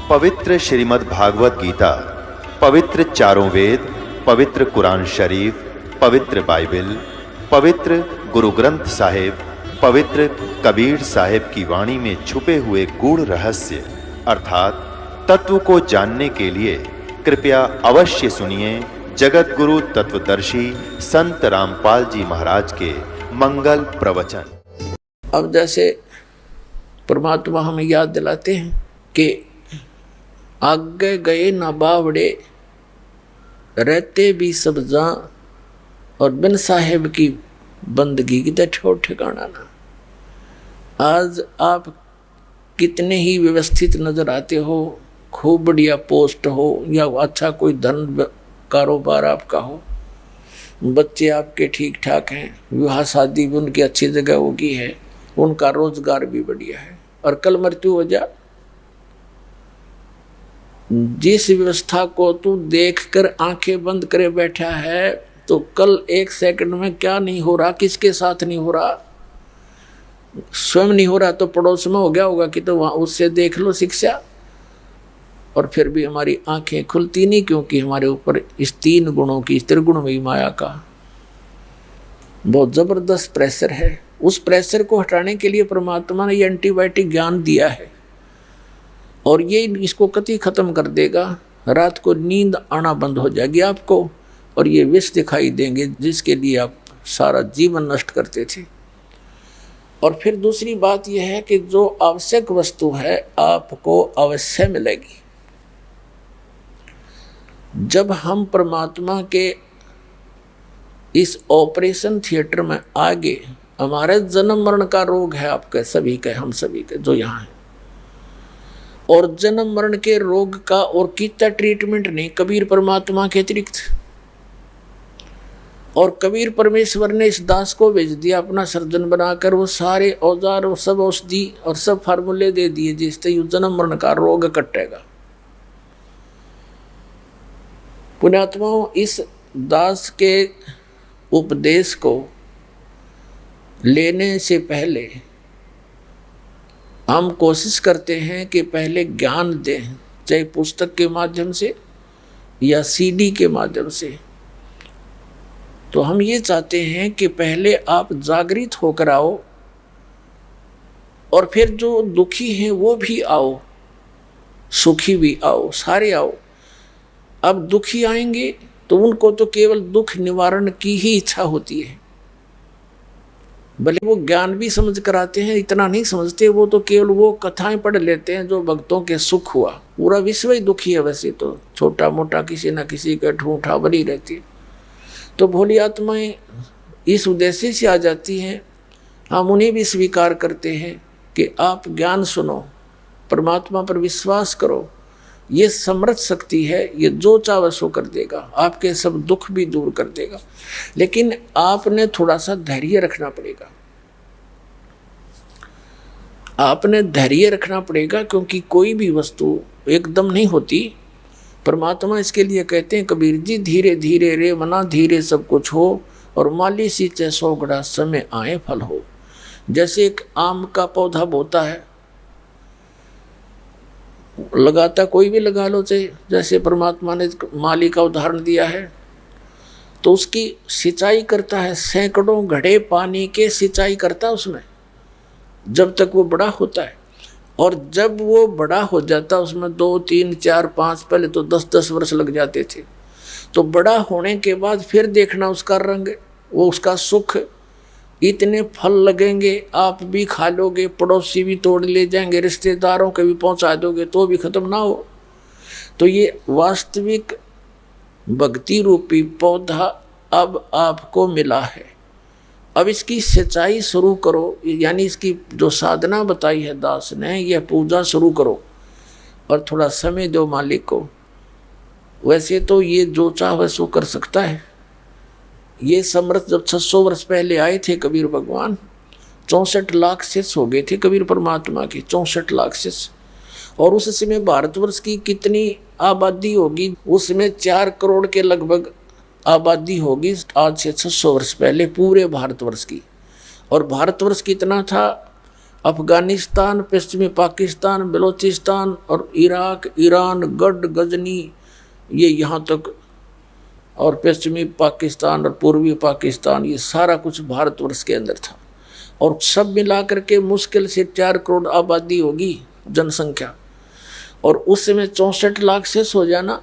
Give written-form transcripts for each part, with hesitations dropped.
पवित्र श्रीमद् भागवत गीता, पवित्र चारों वेद, पवित्र कुरान शरीफ, पवित्र बाइबल, पवित्र गुरु ग्रंथ साहिब, पवित्र कबीर साहिब की वाणी में छुपे हुए गूढ़ रहस्य अर्थात तत्व को जानने के लिए कृपया अवश्य सुनिए जगत गुरु तत्वदर्शी संत रामपाल जी महाराज के मंगल प्रवचन। अब जैसे परमात्मा हमें याद दिलाते हैं कि आगे गए न बावड़े, रहते भी सब जां, और बिन साहेब की बंदगी की तो ठोर ठिकाना ना। आज आप कितने ही व्यवस्थित नजर आते हो, खूब बढ़िया पोस्ट हो या अच्छा कोई धन कारोबार आपका हो, बच्चे आपके ठीक ठाक हैं, विवाह शादी भी उनकी अच्छी जगह होगी है, उनका रोजगार भी बढ़िया है, और कल मृत्यु हो जा, जिस व्यवस्था को तू देखकर आंखें बंद करे बैठा है, तो कल एक सेकंड में क्या नहीं हो रहा, किसके साथ नहीं हो रहा, स्वयं नहीं हो रहा तो पड़ोस में हो गया होगा कि तो वहां उससे देख लो शिक्षा। और फिर भी हमारी आंखें खुलती नहीं, क्योंकि हमारे ऊपर इस तीन गुणों की, त्रिगुणमयी माया का बहुत जबरदस्त प्रेशर है। उस प्रेशर को हटाने के लिए परमात्मा ने ये एंटीबायोटिक ज्ञान दिया है, और ये इसको कति खत्म कर देगा। रात को नींद आना बंद हो जाएगी आपको, और ये विष दिखाई देंगे जिसके लिए आप सारा जीवन नष्ट करते थे। और फिर दूसरी बात यह है कि जो आवश्यक वस्तु है आपको अवश्य मिलेगी। जब हम परमात्मा के इस ऑपरेशन थिएटर में आगे, हमारे जन्म मरण का रोग है आपके सभी के, हम सभी के जो यहाँ हैं, और जन्म मरण के रोग का और कितना ट्रीटमेंट नहीं कबीर परमात्मा के अतिरिक्त। और कबीर परमेश्वर ने इस दास को भेज दिया अपना सर्जन बनाकर, वो सारे औजार और सब औषधि और सब फार्मूले दे दिए जिससे यू जन्म मरण का रोग कटेगा। पुण्यात्माओं, इस दास के उपदेश को लेने से पहले हम कोशिश करते हैं कि पहले ज्ञान दें, चाहे पुस्तक के माध्यम से या सीडी के माध्यम से। तो हम ये चाहते हैं कि पहले आप जागृत होकर आओ, और फिर जो दुखी हैं वो भी आओ, सुखी भी आओ, सारे आओ। अब दुखी आएंगे तो उनको तो केवल दुख निवारण की ही इच्छा होती है, भले वो ज्ञान भी समझ कर आते हैं, इतना नहीं समझते, वो तो केवल वो कथाएं पढ़ लेते हैं जो भक्तों के सुख हुआ। पूरा विश्व ही दुखी है वैसे तो, छोटा मोटा किसी न किसी का ठूठा बनी रहती है। तो भोली आत्माएं इस उद्देश्य से आ जाती हैं, हम उन्हें भी स्वीकार करते हैं कि आप ज्ञान सुनो, परमात्मा पर विश्वास करो, ये समर्थ शक्ति है, ये जो चाहे सो कर देगा, आपके सब दुख भी दूर कर देगा। लेकिन आपने थोड़ा सा धैर्य रखना पड़ेगा, आपने धैर्य रखना पड़ेगा, क्योंकि कोई भी वस्तु एकदम नहीं होती। परमात्मा इसके लिए कहते हैं कबीर जी, धीरे धीरे रे मना धीरे सब कुछ हो, और माली सींचे सोगड़ा समय आए फल हो। जैसे एक आम का पौधा बोता है, लगाता कोई भी लगा लो, चाहे जैसे परमात्मा ने माली का उदाहरण दिया है, तो उसकी सिंचाई करता है, सैकड़ों घड़े पानी के सिंचाई करता है उसमें, जब तक वो बड़ा होता है। और जब वो बड़ा हो जाता, उसमें 2, 3, 4, 5, पहले तो 10-10 वर्ष लग जाते थे। तो बड़ा होने के बाद फिर देखना उसका रंग, वो उसका सुख, इतने फल लगेंगे, आप भी खा लोगे, पड़ोसी भी तोड़ ले जाएंगे, रिश्तेदारों के भी पहुंचा दोगे तो भी खत्म ना हो। तो ये वास्तविक भक्ति रूपी पौधा अब आपको मिला है। अब इसकी सिंचाई शुरू करो, यानी इसकी जो साधना बताई है दास ने, यह पूजा शुरू करो, और थोड़ा समय दो मालिक को। वैसे तो ये जो चाहे सो कर सकता है। ये समर्थ जब 600 वर्ष पहले आए थे कबीर भगवान, 64 लाख शिष्य हो गए थे कबीर परमात्मा के, 64 लाख शिष्य। और उस समय भारतवर्ष की कितनी आबादी होगी, उसमें 4 करोड़ के लगभग आबादी होगी आज से 600 वर्ष पहले पूरे भारतवर्ष की। और भारतवर्ष कितना था, अफगानिस्तान, पश्चिमी पाकिस्तान, बलूचिस्तान और इराक, ईरान, गढ़, गजनी, ये यहाँ तक, और पश्चिमी पाकिस्तान और पूर्वी पाकिस्तान, ये सारा कुछ भारतवर्ष के अंदर था। और सब मिला करके मुश्किल से 4 करोड़ आबादी होगी, जनसंख्या। और उस समय 64 लाख से सो जाना,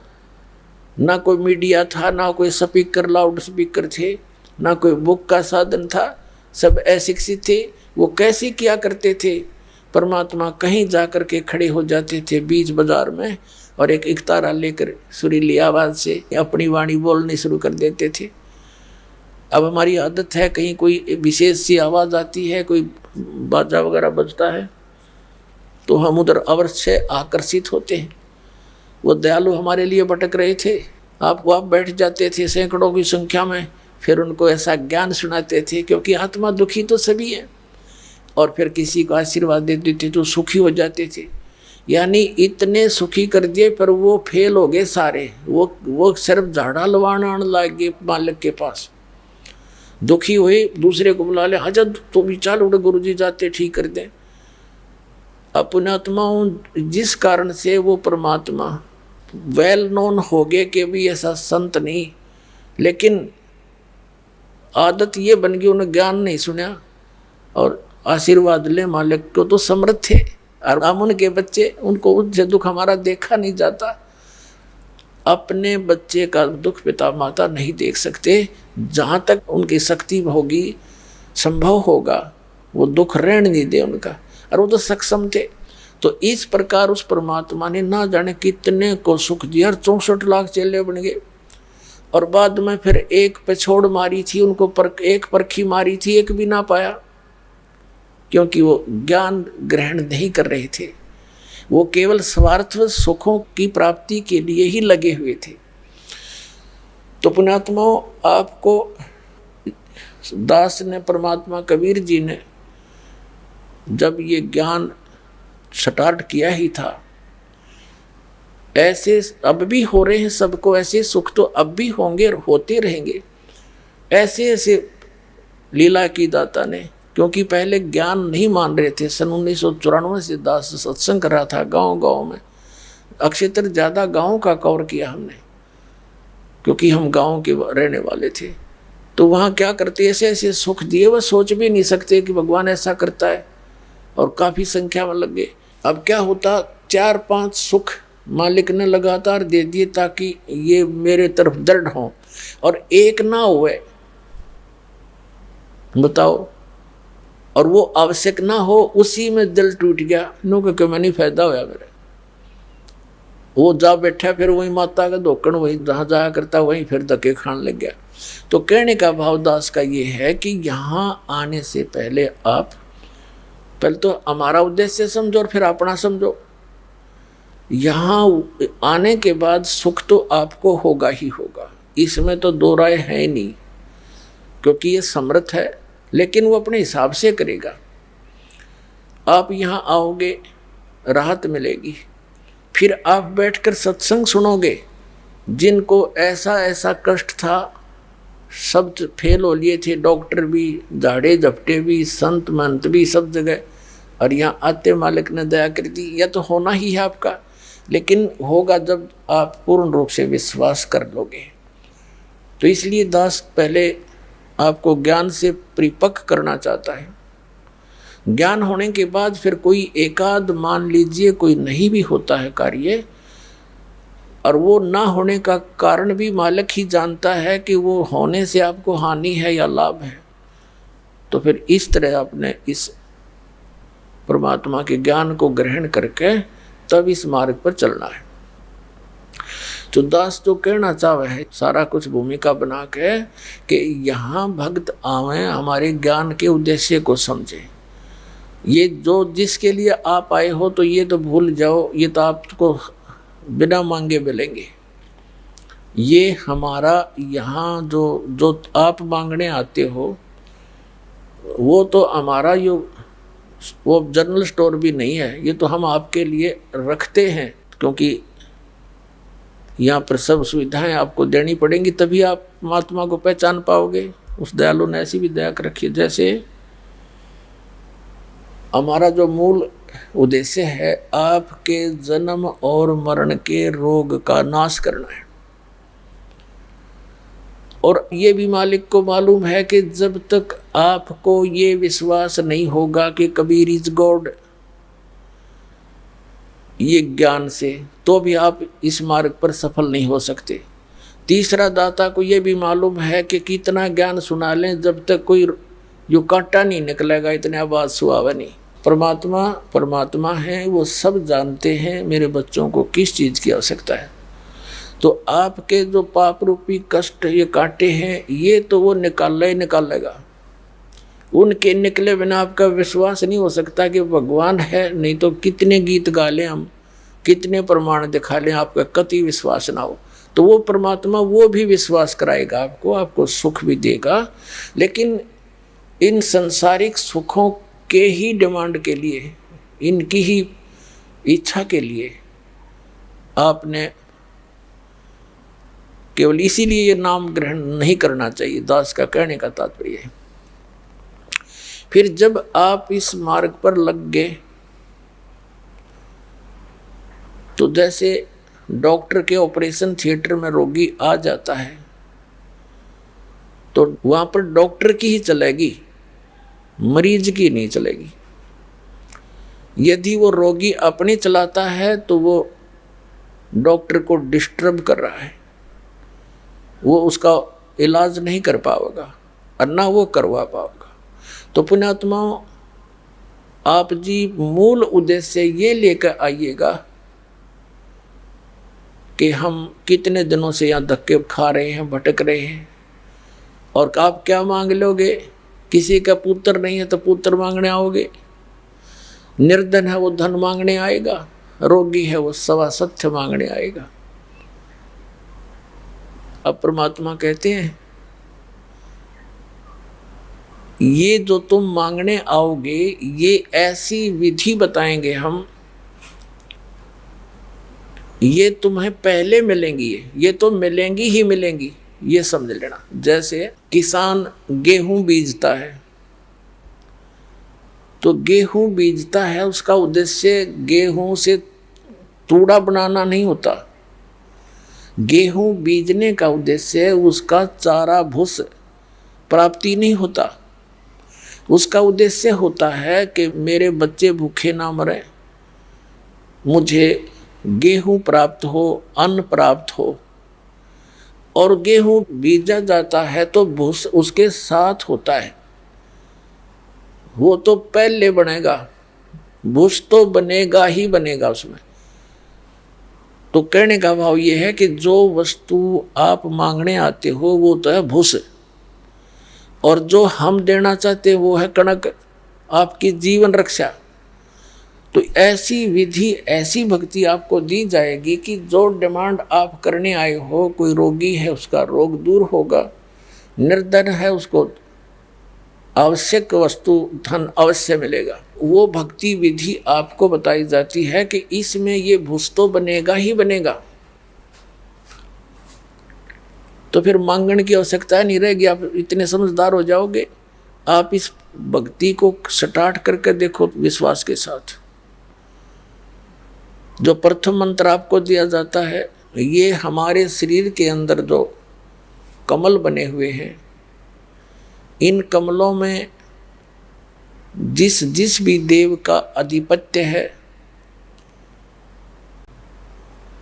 ना कोई मीडिया था, ना कोई स्पीकर, लाउड स्पीकर थे, ना कोई बुक का साधन था, सब अशिक्षित थे। वो कैसे किया करते थे? परमात्मा कहीं जा कर के खड़े हो जाते थे बीच बाजार में और एक इकतारा लेकर सुरीली आवाज़ से अपनी वाणी बोलनी शुरू कर देते थे। अब हमारी आदत है, कहीं कोई विशेष सी आवाज़ आती है, कोई बाजा वगैरह बजता है, तो हम उधर अवश्य आकर्षित होते हैं। वो दयालु हमारे लिए भटक रहे थे, आप वहाँ बैठ जाते थे सैकड़ों की संख्या में, फिर उनको ऐसा ज्ञान सुनाते थे, क्योंकि आत्मा दुखी तो सभी है, और फिर किसी को आशीर्वाद देते थे तो सुखी हो जाते थे। यानी इतने सुखी कर दिए, पर वो फेल हो गए सारे। वो सिर्फ झाड़ा लवाण आने लग गए मालिक के पास। दुखी हुए, दूसरे को बुला ले, हजर तो भी चाल उड़े, गुरु जी जाते ठीक कर दें। अपनात्माओं, जिस कारण से वो परमात्मा वेल नोन हो गए कि भी ऐसा संत नहीं, लेकिन आदत ये बन गई, उन्हें ज्ञान नहीं सुना और आशीर्वाद ले मालिक को, तो समर्थ थे। और हम उनके बच्चे, उनको उनसे दुख हमारा देखा नहीं जाता। अपने बच्चे का दुख पिता माता नहीं देख सकते, जहाँ तक उनकी शक्ति होगी, संभव होगा, वो दुख रहने नहीं दे उनका। और वो तो सक्षम थे। तो इस प्रकार उस परमात्मा ने ना जाने कितने को सुख दिया, 64 लाख चेले बन गए। और बाद में फिर एक पे छोड़ मारी थी उनको, एक परखी मारी थी, एक भी ना पाया, क्योंकि वो ज्ञान ग्रहण नहीं कर रहे थे। वो केवल स्वार्थ सुखों की प्राप्ति के लिए ही लगे हुए थे। तो पुण्यात्माओं, आपको दास ने, परमात्मा कबीर जी ने जब ये ज्ञान स्टार्ट किया ही था, ऐसे अब भी हो रहे हैं सबको, ऐसे सुख तो अब भी होंगे और होते रहेंगे। ऐसे ऐसे लीला की दाता ने, क्योंकि पहले ज्ञान नहीं मान रहे थे। सन 1994 से दास सत्संग कर रहा था गांव गांव में। अक्षेत्र ज़्यादा गांव का कवर किया हमने, क्योंकि हम गांव के रहने वाले थे। तो वहाँ क्या करते, ऐसे ऐसे सुख दिए, वह सोच भी नहीं सकते कि भगवान ऐसा करता है, और काफ़ी संख्या में लग गए। अब क्या होता, 4-5 सुख मालिक ने लगातार दे दिए ताकि ये मेरे तरफ दृढ़ हों, और एक ना हुए, बताओ, और वो आवश्यक ना हो, उसी में दिल टूट गया। नो क्योंकि मैं नहीं फायदा होया मेरा। वो जा बैठा, फिर वही माता का धोकन, वही जहाँ जाया करता वहीं फिर धक्के खाने लग गया। तो कहने का भावदास का ये है कि यहाँ आने से पहले आप पहले तो हमारा उद्देश्य समझो और फिर अपना समझो। यहाँ आने के बाद सुख तो आपको होगा ही होगा, इसमें तो दो राय है नहीं, क्योंकि ये समर्थ है, लेकिन वो अपने हिसाब से करेगा। आप यहाँ आओगे, राहत मिलेगी, फिर आप बैठकर सत्संग सुनोगे। जिनको ऐसा ऐसा कष्ट था, सब फेल हो लिए थे, डॉक्टर भी, झाड़े झपटे भी, संत महंत भी, सब जगह, और यहाँ आते मालिक ने दया कर दी। यह तो होना ही है आपका, लेकिन होगा जब आप पूर्ण रूप से विश्वास कर लोगे। तो इसलिए दास पहले आपको ज्ञान से परिपक्व करना चाहता है। ज्ञान होने के बाद फिर कोई एकाध, मान लीजिए कोई नहीं भी होता है कार्य, और वो ना होने का कारण भी मालिक ही जानता है कि वो होने से आपको हानि है या लाभ है, तो फिर इस तरह आपने इस परमात्मा के ज्ञान को ग्रहण करके तब इस मार्ग पर चलना है। तो दास जो कहना चाहे है, सारा कुछ भूमिका बना के कि यहाँ भक्त आवें, हमारे ज्ञान के उद्देश्य को समझें। ये जो जिसके लिए आप आए हो, तो ये तो भूल जाओ, ये तो आपको बिना मांगे मिलेंगे। ये हमारा यहाँ जो आप मांगने आते हो, वो तो हमारा वो जनरल स्टोर भी नहीं है, ये तो हम आपके लिए रखते हैं, क्योंकि यहाँ पर सब सुविधाएं आपको देनी पड़ेंगी, तभी आप परमात्मा को पहचान पाओगे। उस दयालु ने ऐसी भी दया कर रखी है, जैसे हमारा जो मूल उद्देश्य है आपके जन्म और मरण के रोग का नाश करना है। और ये भी मालिक को मालूम है कि जब तक आपको ये विश्वास नहीं होगा कि कबीर इज गॉड, ये ज्ञान से, तो भी आप इस मार्ग पर सफल नहीं हो सकते। तीसरा, दाता को ये भी मालूम है कि कितना ज्ञान सुना लें, जब तक कोई यो कांटा नहीं निकलेगा, इतने आवाज सुहावे नहीं। परमात्मा परमात्मा है, वो सब जानते हैं मेरे बच्चों को किस चीज़ की आवश्यकता है। तो आपके जो पाप रूपी कष्ट ये कांटे हैं, ये तो वो निकाल ही निकालेगा। उनके निकले बिना आपका विश्वास नहीं हो सकता कि भगवान है। नहीं तो कितने गीत गा लें हम, कितने प्रमाण दिखा लें, आपका कति विश्वास ना हो। तो वो परमात्मा वो भी विश्वास कराएगा आपको, आपको सुख भी देगा। लेकिन इन संसारिक सुखों के ही डिमांड के लिए, इनकी ही इच्छा के लिए आपने केवल इसीलिए ये नाम ग्रहण नहीं करना चाहिए। दास का कहने का तात्पर्य है। फिर जब आप इस मार्ग पर लग गए, तो जैसे डॉक्टर के ऑपरेशन थिएटर में रोगी आ जाता है, तो वहां पर डॉक्टर की ही चलेगी, मरीज की नहीं चलेगी। यदि वो रोगी अपनी चलाता है तो वो डॉक्टर को डिस्टर्ब कर रहा है, वो उसका इलाज नहीं कर पाएगा और ना वो करवा पाएगा। तो पुण्यात्माओं, आप जी मूल उद्देश्य ये लेकर आइएगा कि हम कितने दिनों से यहाँ धक्के खा रहे हैं, भटक रहे हैं, और आप क्या मांग लोगे? किसी का पुत्र नहीं है तो पुत्र मांगने आओगे, निर्धन है वो धन मांगने आएगा, रोगी है वो सवा सत्य मांगने आएगा। अब परमात्मा कहते हैं ये जो तुम मांगने आओगे, ये ऐसी विधि बताएंगे हम, ये तुम्हें पहले मिलेंगी, ये तो मिलेंगी ही मिलेंगी, ये समझ लेना। जैसे किसान गेहूं बीजता है, तो गेहूं बीजता है, उसका उद्देश्य गेहूं से तूड़ा बनाना नहीं होता। गेहूं बीजने का उद्देश्य उसका चारा भूस प्राप्ति नहीं होता। उसका उद्देश्य होता है कि मेरे बच्चे भूखे ना मरे, मुझे गेहूं प्राप्त हो, अन्न प्राप्त हो। और गेहूं बीजा जाता है तो भूस उसके साथ होता है, वो तो पहले बनेगा, भूस तो बनेगा ही बनेगा उसमें। तो कहने का भाव ये है कि जो वस्तु आप मांगने आते हो वो तो है भूस, और जो हम देना चाहते हैं वो है कणक, आपकी जीवन रक्षा। तो ऐसी विधि, ऐसी भक्ति आपको दी जाएगी कि जो डिमांड आप करने आए हो, कोई रोगी है उसका रोग दूर होगा, निर्धन है उसको आवश्यक वस्तु धन अवश्य मिलेगा। वो भक्ति विधि आपको बताई जाती है कि इसमें ये भूस तो बनेगा ही बनेगा। तो फिर मांगने की आवश्यकता नहीं रहेगी, आप इतने समझदार हो जाओगे। आप इस भक्ति को स्टार्ट करके देखो विश्वास के साथ। जो प्रथम मंत्र आपको दिया जाता है, ये हमारे शरीर के अंदर जो कमल बने हुए हैं, इन कमलों में जिस जिस भी देव का अधिपत्य है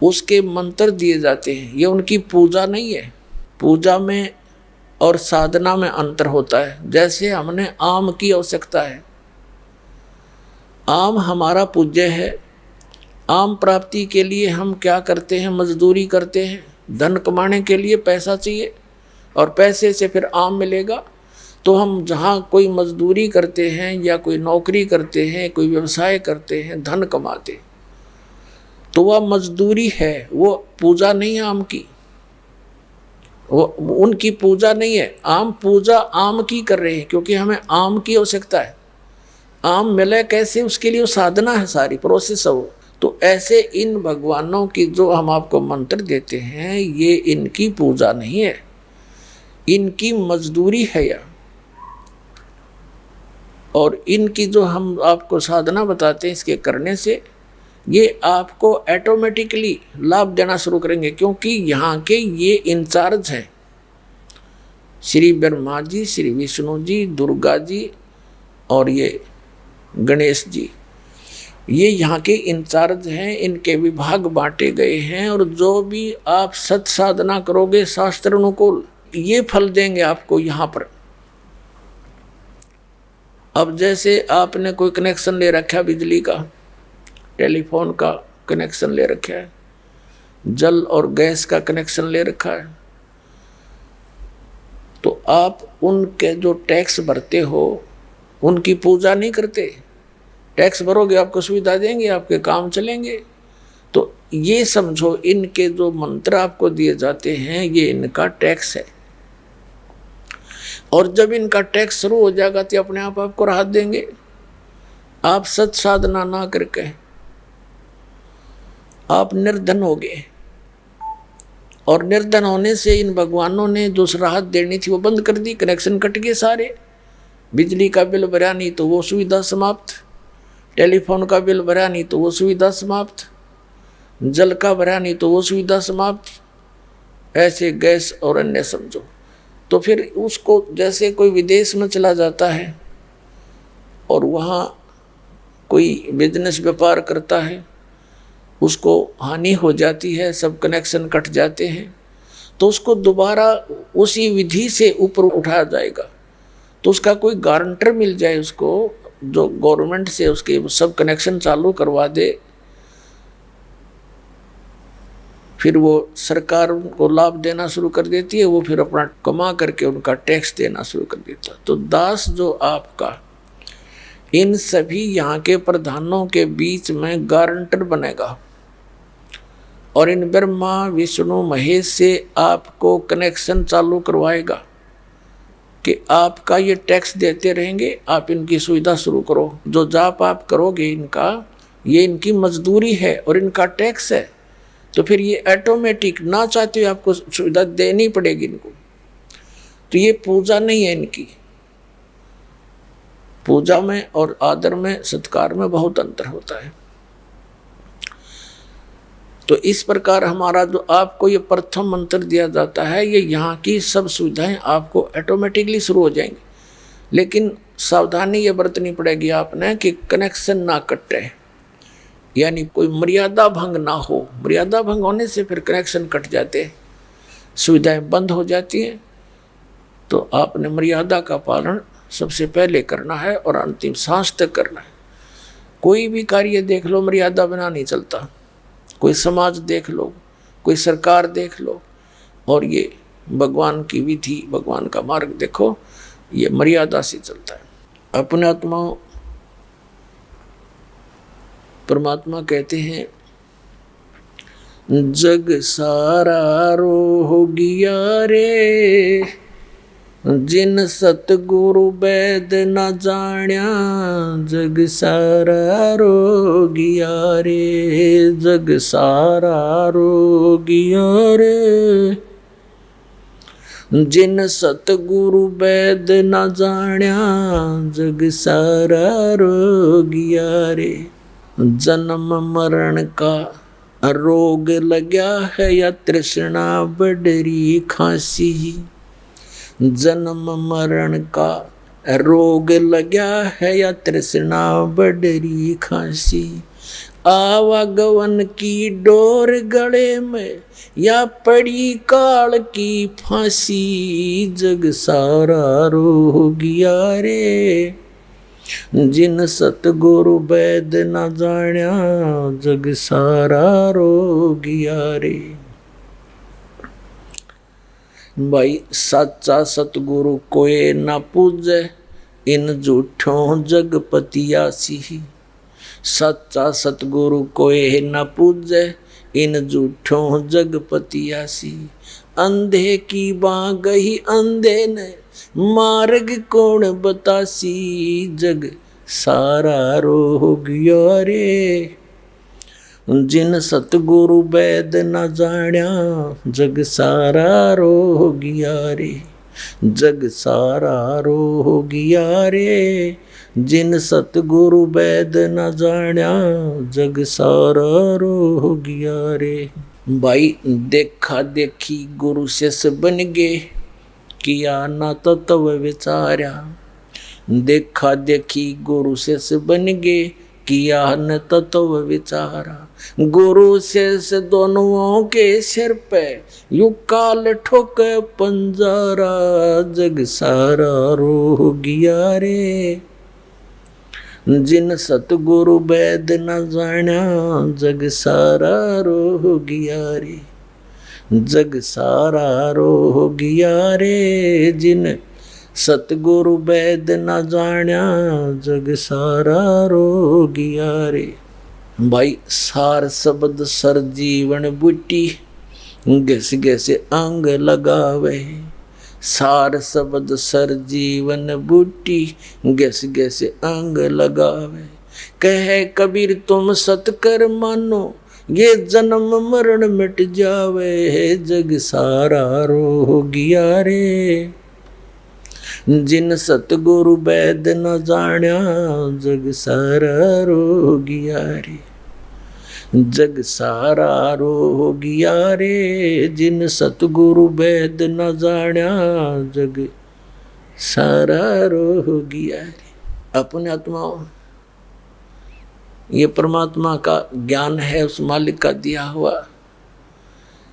उसके मंत्र दिए जाते हैं। ये उनकी पूजा नहीं है। पूजा में और साधना में अंतर होता है। जैसे हमने आम की आवश्यकता है, आम हमारा पूज्य है। आम प्राप्ति के लिए हम क्या करते हैं? मजदूरी करते हैं। धन कमाने के लिए पैसा चाहिए और पैसे से फिर आम मिलेगा। तो हम जहाँ कोई मजदूरी करते हैं या कोई नौकरी करते हैं, कोई व्यवसाय करते हैं, धन कमाते, तो वह मजदूरी है, वो पूजा नहीं है आम की, वो उनकी पूजा नहीं है। आम पूजा आम की कर रहे हैं क्योंकि हमें आम की आवश्यकता है। आम मिले कैसे, उसके लिए वो साधना है, सारी प्रोसेस है वो। तो ऐसे इन भगवानों की जो हम आपको मंत्र देते हैं, ये इनकी पूजा नहीं है, इनकी मजदूरी है। या और इनकी जो हम आपको साधना बताते हैं, इसके करने से ये आपको ऑटोमेटिकली लाभ देना शुरू करेंगे, क्योंकि यहाँ के ये इंचार्ज हैं, श्री ब्रह्मा जी, श्री विष्णु जी, दुर्गा जी और ये गणेश जी, ये यहाँ के इंचार्ज हैं। इनके विभाग बांटे गए हैं और जो भी आप सत साधना करोगे शास्त्र अनुकूल, ये फल देंगे आपको यहाँ पर। अब जैसे आपने कोई कनेक्शन ले रखा है, बिजली का, टेलीफोन का कनेक्शन ले रखा है, जल और गैस का कनेक्शन ले रखा है, तो आप उनके जो टैक्स भरते हो उनकी पूजा नहीं करते। टैक्स भरोगे आपको सुविधा देंगे, आपके काम चलेंगे। तो ये समझो, इनके जो मंत्र आपको दिए जाते हैं ये इनका टैक्स है, और जब इनका टैक्स शुरू हो जाएगा तो अपने आप आपको राहत देंगे। आप सत साधना ना करके आप निर्धन हो गए, और निर्धन होने से इन भगवानों ने जो राहत देनी थी वो बंद कर दी। कनेक्शन कट गए सारे। बिजली का बिल भरा नहीं तो वो सुविधा समाप्त, टेलीफोन का बिल भरा नहीं तो वो सुविधा समाप्त, जल का भरा नहीं तो वो सुविधा समाप्त, ऐसे गैस और अन्य समझो। तो फिर उसको, जैसे कोई विदेश में चला जाता है और वहाँ कोई बिजनेस व्यापार करता है, उसको हानि हो जाती है, सब कनेक्शन कट जाते हैं, तो उसको दोबारा उसी विधि से ऊपर उठाया जाएगा। तो उसका कोई गारंटर मिल जाए उसको, जो गवर्नमेंट से उसके सब कनेक्शन चालू करवा दे, फिर वो सरकार उनको लाभ देना शुरू कर देती है, वो फिर अपना कमा करके उनका टैक्स देना शुरू कर देता है। तो दास जो आपका इन सभी यहाँ के प्रधानों के बीच में गारंटर बनेगा, और इन ब्रह्मा विष्णु महेश से आपको कनेक्शन चालू करवाएगा कि आपका ये टैक्स देते रहेंगे, आप इनकी सुविधा शुरू करो। जो जाप आप करोगे इनका, ये इनकी मजदूरी है और इनका टैक्स है, तो फिर ये ऑटोमेटिक ना चाहते हुए आपको सुविधा देनी पड़ेगी इनको। तो ये पूजा नहीं है इनकी। पूजा में और आदर में, सत्कार में बहुत अंतर होता है। तो इस प्रकार हमारा जो आपको ये प्रथम मंत्र दिया जाता है, ये यहाँ की सब सुविधाएं आपको ऑटोमेटिकली शुरू हो जाएंगी। लेकिन सावधानी ये बरतनी पड़ेगी आपने कि कनेक्शन ना कटे, यानी कोई मर्यादा भंग ना हो। मर्यादा भंग होने से फिर कनेक्शन कट जाते हैं, सुविधाएं बंद हो जाती हैं। तो आपने मर्यादा का पालन सबसे पहले करना है और अंतिम सांस तक करना है। कोई भी कार्य देख लो, मर्यादा बिना नहीं चलता। कोई समाज देख लो, कोई सरकार देख लो, और ये भगवान की विधि, भगवान का मार्ग देखो, ये मर्यादा से चलता है। अपने आत्मा परमात्मा कहते हैं, जग सारा रो गया रे, जिन सतगुरु वैद न जाण्या, जग सारा रो गया रे, जग सारा रो गया रे, जिन सतगुरु वैद न जाण्या, जग सारा रो गया रे। जन्म मरण का रोग लग्या है, या तृष्णा बडरी खांसी, जन्म मरण का रोग लग्या है, या तृष्णा बडरी खांसी, आवागवन की डोर गले में, या पड़ी काल की फांसी, जग सारा रो गया रे, जिन सतगुरु वैद न जाण्या, जग सारा रो गया रे। भाई सच्चा सतगुरु कोई ना पूजे, इन झूठों जगपतियासी। सच्चा सतगुरु कोई ना पूजे, इन झूठों जगपतियासी। अंधे की बाँ गही अंधे ने, मार्ग कौन बतासी, जग सारा रो गया रे, जिन सतगुरु वैद न जाण्या, जग सारा रो गया रे, जग सारा रो गया रे, जिन सतगुरु वैद न जाण्या जग सारा रोगिया रे। भाई देखा देखी गुरु शिष्य बन गे, किया ना तत्व विचार्या। देखा देखी गुरु शिष्य बन गे, किया न तत्व विचारा। गुरु शिष्य दोनों के सिर पे यू काल ठोक पंजारा, जग सारा रोगिया रे। जिन सतगुरु वैद न जाण्या जग सारा रोगिया रे। जग सारा रोगिया रे, जिन सतगुरु वैद न जाण्या जग सारा रोगिया रे। भाई सार शब्द सर जीवन बूटी, घस घस अंग लगावे। सार शब्द सर जीवन बूटी, घस घस अंग लगावे। कहे कबीर तुम सतकर मानो, ये जन्म मरण मिट जावे। जग सारा रोगिया रे। जिन सतगुरु वैद न जाण्या जग सारा रोगिया रे। जग सारा रोगिया रे, जिन सतगुरु वैद न जाण्या जग सारा रोगिया रे। अपने आत्मा ये परमात्मा का ज्ञान है, उस मालिक का दिया हुआ।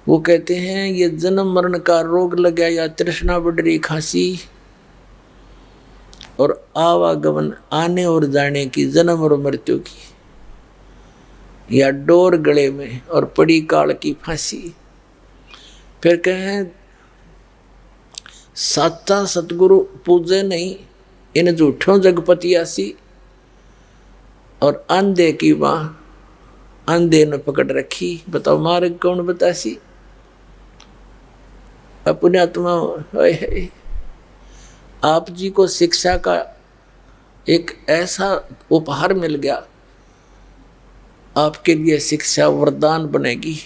वो कहते हैं ये जन्म मरण का रोग लग गया, या तृष्णा बढ़ रही, खांसी और आवागमन आने और जाने की, जन्म और मृत्यु की, या डोर गले में और पड़ी काल की फांसी। फिर कहें साचा सतगुरु पूजे नहीं, इन झूठों जगपतियासी। और अंधे की बाह अंधे ने पकड़ रखी, बताओ मार्ग कौन बतासी। अपने आत्मा है। आप जी को शिक्षा का एक ऐसा उपहार मिल गया, आपके लिए शिक्षा वरदान बनेगी।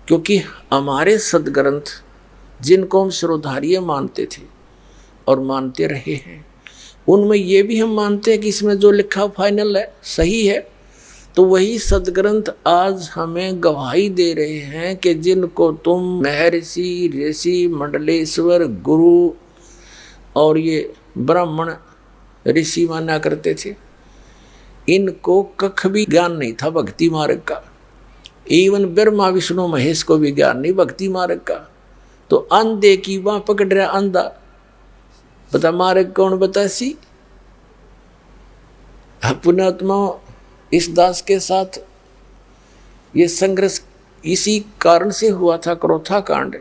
क्योंकि हमारे सदग्रंथ जिनको हम शिरोधार्य मानते थे और मानते रहे हैं, उनमें ये भी हम मानते हैं कि इसमें जो लिखा फाइनल है, सही है। तो वही सदग्रंथ आज हमें गवाही दे रहे हैं कि जिनको तुम महर्षि, ऋषि, मंडलेश्वर, गुरु और ये ब्राह्मण ऋषि माना करते थे, इनको कख भी ज्ञान नहीं था भक्ति मार्ग का। इवन ब्रह्मा विष्णु महेश को भी ज्ञान नहीं भक्ति मार्ग का। तो अंधे की बाह पकड़ रहा अंधा, बता मार्ग कौन बतासी। पुण्यात्मा इस दास के साथ ये संघर्ष इसी कारण से हुआ था, क्रोथा कांड,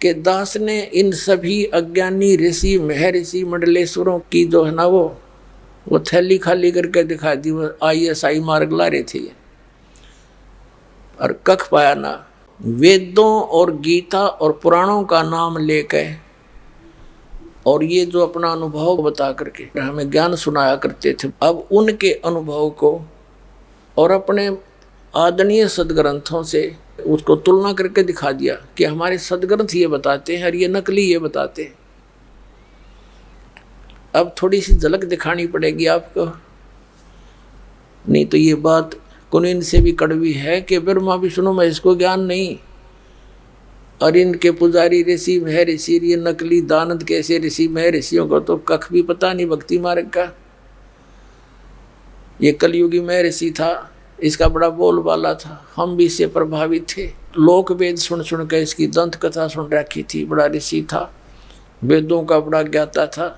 कि दास ने इन सभी अज्ञानी ऋषि, महर्षि, मंडलेश्वरों की जो है ना वो थैली खाली करके दिखा दी। वो ISI मार्ग ला रहे थे और कख पाया ना। वेदों और गीता और पुराणों का नाम लेके और ये जो अपना अनुभव बता करके हमें ज्ञान सुनाया करते थे, अब उनके अनुभव को और अपने आदरणीय सदग्रंथों से उसको तुलना करके दिखा दिया कि हमारे सदग्रंथ ये बताते हैं और ये नकली ये बताते हैं। अब थोड़ी सी झलक दिखानी पड़ेगी आपको, नहीं तो ये बात कुनीन से भी कड़वी है कि ब्रह्मा विष्णु में इसको ज्ञान नहीं, और इनके पुजारी ऋषि महर्षि, ये नकली दानंद कैसे ऋषि महर्षियों को तो कख भी पता नहीं भक्ति मार्ग का। ये कलयुगी महर्षि था, इसका बड़ा बोलबाला था, हम भी इससे प्रभावित थे। लोक वेद सुन सुन कर इसकी दंत कथा सुन रखी थी। बड़ा ऋषि था, वेदों का बड़ा ज्ञाता था।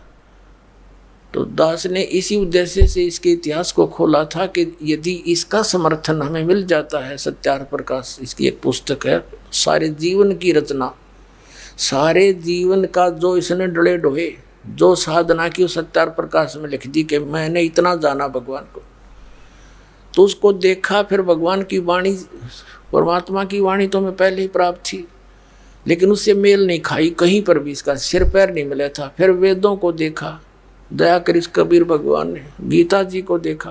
तो दास ने इसी उद्देश्य से इसके इतिहास को खोला था कि यदि इसका समर्थन हमें मिल जाता है, सत्यार्थ प्रकाश इसकी एक पुस्तक है, सारे जीवन की रचना, सारे जीवन का जो इसने डले डोहे जो साधना की सत्यार्थ प्रकाश में लिख दी कि मैंने इतना जाना भगवान को। तो उसको देखा, फिर भगवान की वाणी, परमात्मा की वाणी तो हमें पहले ही प्राप्त थी, लेकिन उससे मेल नहीं खाई, कहीं पर भी इसका सिर पैर नहीं मिला था। फिर वेदों को देखा, दया कर इस कबीर भगवान ने गीता जी को देखा,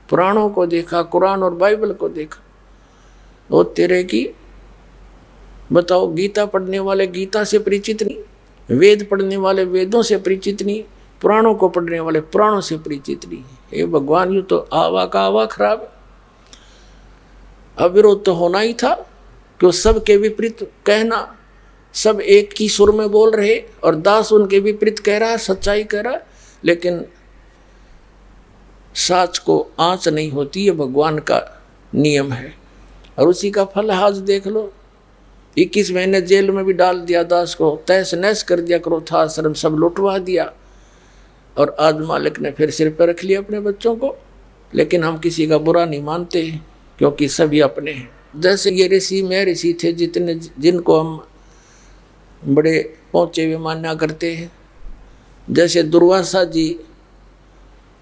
पुराणों को देखा, कुरान और बाइबल को देखा। वो तेरे की बताओ, गीता पढ़ने वाले गीता से परिचित नहीं, वेद पढ़ने वाले वेदों से परिचित नहीं, पुराणों को पढ़ने वाले पुराणों से परिचित नहीं। ये भगवान, यूँ तो आवा का आवा खराब है। अविरोध तो होना ही था कि सबके विपरीत कहना, सब एक ही सुर में बोल रहे और दास उनके विपरीत कह रहा, सच्चाई कह रहा, लेकिन साच को आंच नहीं होती, ये भगवान का नियम है। और उसी का फल आज देख लो, 21 महीने जेल में भी डाल दिया दास को, तहस नहस कर दिया, क्रोधाश्रम सब लुटवा दिया, और आज मालिक ने फिर सिर पर रख लिया अपने बच्चों को। लेकिन हम किसी का बुरा नहीं मानते क्योंकि सभी अपने हैं। जैसे ये ऋषि में ऋषि थे जिनको हम बड़े पहुँचे हुए मान्या करते हैं, जैसे दुर्वासा जी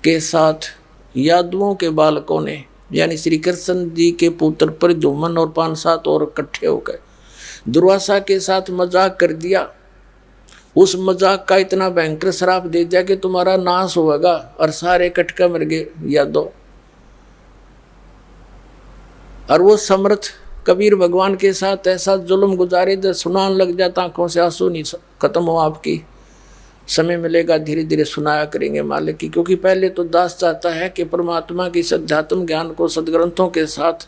के साथ यादवों के बालकों ने, यानी श्री कृष्ण जी के पुत्र प्रद्युम्न और 5-7 और इकट्ठे हो गए, दुर्वासा के साथ मजाक कर दिया। उस मजाक का इतना भयंकर श्राप दे दिया कि तुम्हारा नाश होगा, और सारे कटका मर गए यादव। और वो समर्थ कबीर भगवान के साथ ऐसा जुल्म गुजारे, जब सुनान लग जाता आंखों से आंसू नहीं खत्म हो आपकी। समय मिलेगा धीरे धीरे सुनाया करेंगे मालिक की, क्योंकि पहले तो दास चाहता है कि परमात्मा की अध्यात्म ज्ञान को सदग्रंथों के साथ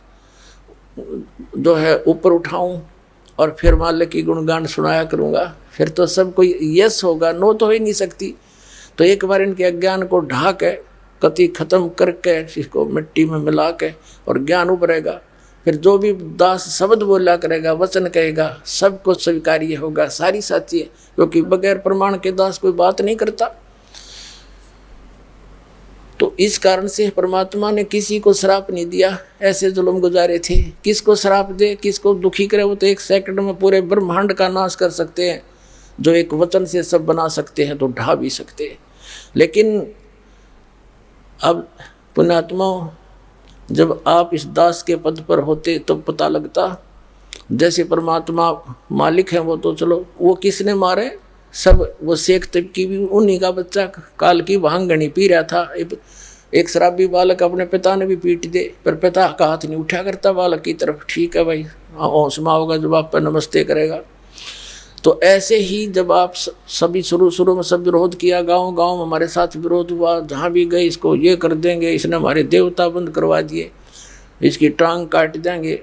जो है ऊपर उठाऊं, और फिर मालिक की गुणगान सुनाया करूंगा। फिर तो सब कोई यस होगा, नो तो हो ही नहीं सकती। तो एक बार इनके अज्ञान को ढा के कति खत्म करके इसको मिट्टी में मिला के और ज्ञान उभरेगा। फिर जो भी दास शब्द बोला करेगा, वचन कहेगा, सब कुछ स्वीकार्य होगा, सारी साची है, क्योंकि बगैर प्रमाण के दास कोई बात नहीं करता। तो इस कारण से परमात्मा ने किसी को श्राप नहीं दिया, ऐसे जुल्म गुजारे थे। किसको श्राप दे, किसको दुखी करे, वो तो 1 सेकंड में पूरे ब्रह्मांड का नाश कर सकते हैं। जो एक वचन से सब बना सकते हैं तो ढा भी सकते हैं। लेकिन अब पुण्यात्माओं, जब आप इस दास के पद पर होते तो पता लगता, जैसे परमात्मा मालिक है वो तो चलो, वो किसने मारे, सब वो शेख तबकी भी उन्हीं का बच्चा काल की भांगनी पी रहा था। एक शराबी बालक अपने पिता ने भी पीट दे, पर पिता का हाथ नहीं उठा करता बालक की तरफ, ठीक है भाई हौसमा होगा जब आप पर नमस्ते करेगा। तो ऐसे ही जब आप सभी शुरू में सब विरोध किया, गांव गांव हमारे साथ विरोध हुआ, जहाँ भी गए इसको ये कर देंगे, इसने हमारे देवता बंद करवा दिए, इसकी टांग काट देंगे,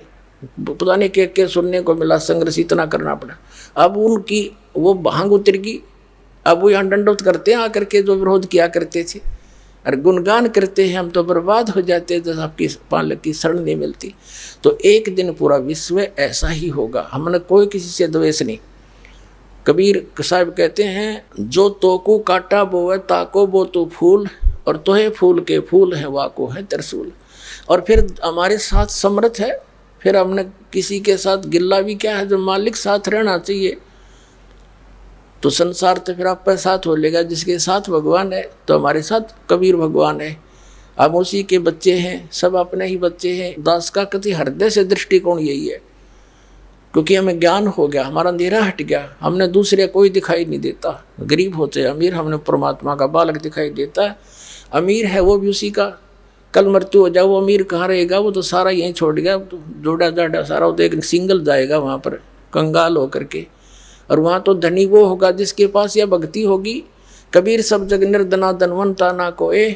पता नहीं क्या सुनने को मिला, संघर्ष इतना करना पड़ा। अब उनकी वो भांग उतर गई, अब वो यहाँ दंडवत करते हैं आकर के जो विरोध किया करते थे, और गुणगान करते हैं, हम तो बर्बाद हो जाते हैं जब आपकी पालक की शरण नहीं मिलती। तो एक दिन पूरा विश्व ऐसा ही होगा, हमने कोई किसी से द्वेष नहीं। कबीर साहब कहते हैं, जो तोकू काटा बोवे ताको बो तो फूल, और तोहे फूल के फूल है वाको है त्रिशूल। और फिर हमारे साथ समर्थ है, फिर हमने किसी के साथ गिल्ला भी क्या है, जब मालिक साथ रहना चाहिए तो संसार तो फिर आपके साथ हो लेगा। जिसके साथ भगवान है तो हमारे साथ कबीर भगवान है, हम उसी के बच्चे हैं, सब अपने ही बच्चे हैं। दास का कति हृदय से दृष्टिकोण यही है, क्योंकि हमें ज्ञान हो गया, हमारा अंधेरा हट गया, हमने दूसरे कोई दिखाई नहीं देता, गरीब होते अमीर, हमने परमात्मा का बालक दिखाई देता है। अमीर है वो भी उसी का, कल मृत्यु हो जाए वो अमीर कहाँ रहेगा, वो तो सारा यहीं छोड़ गया, तो जोड़ा जाड़ा सारा वो तो एक सिंगल जाएगा वहाँ पर कंगाल होकर के। और वहाँ तो धनी वो होगा जिसके पास यह भक्ति होगी। कबीर सब जग निर्धना धनवंता ना कोए,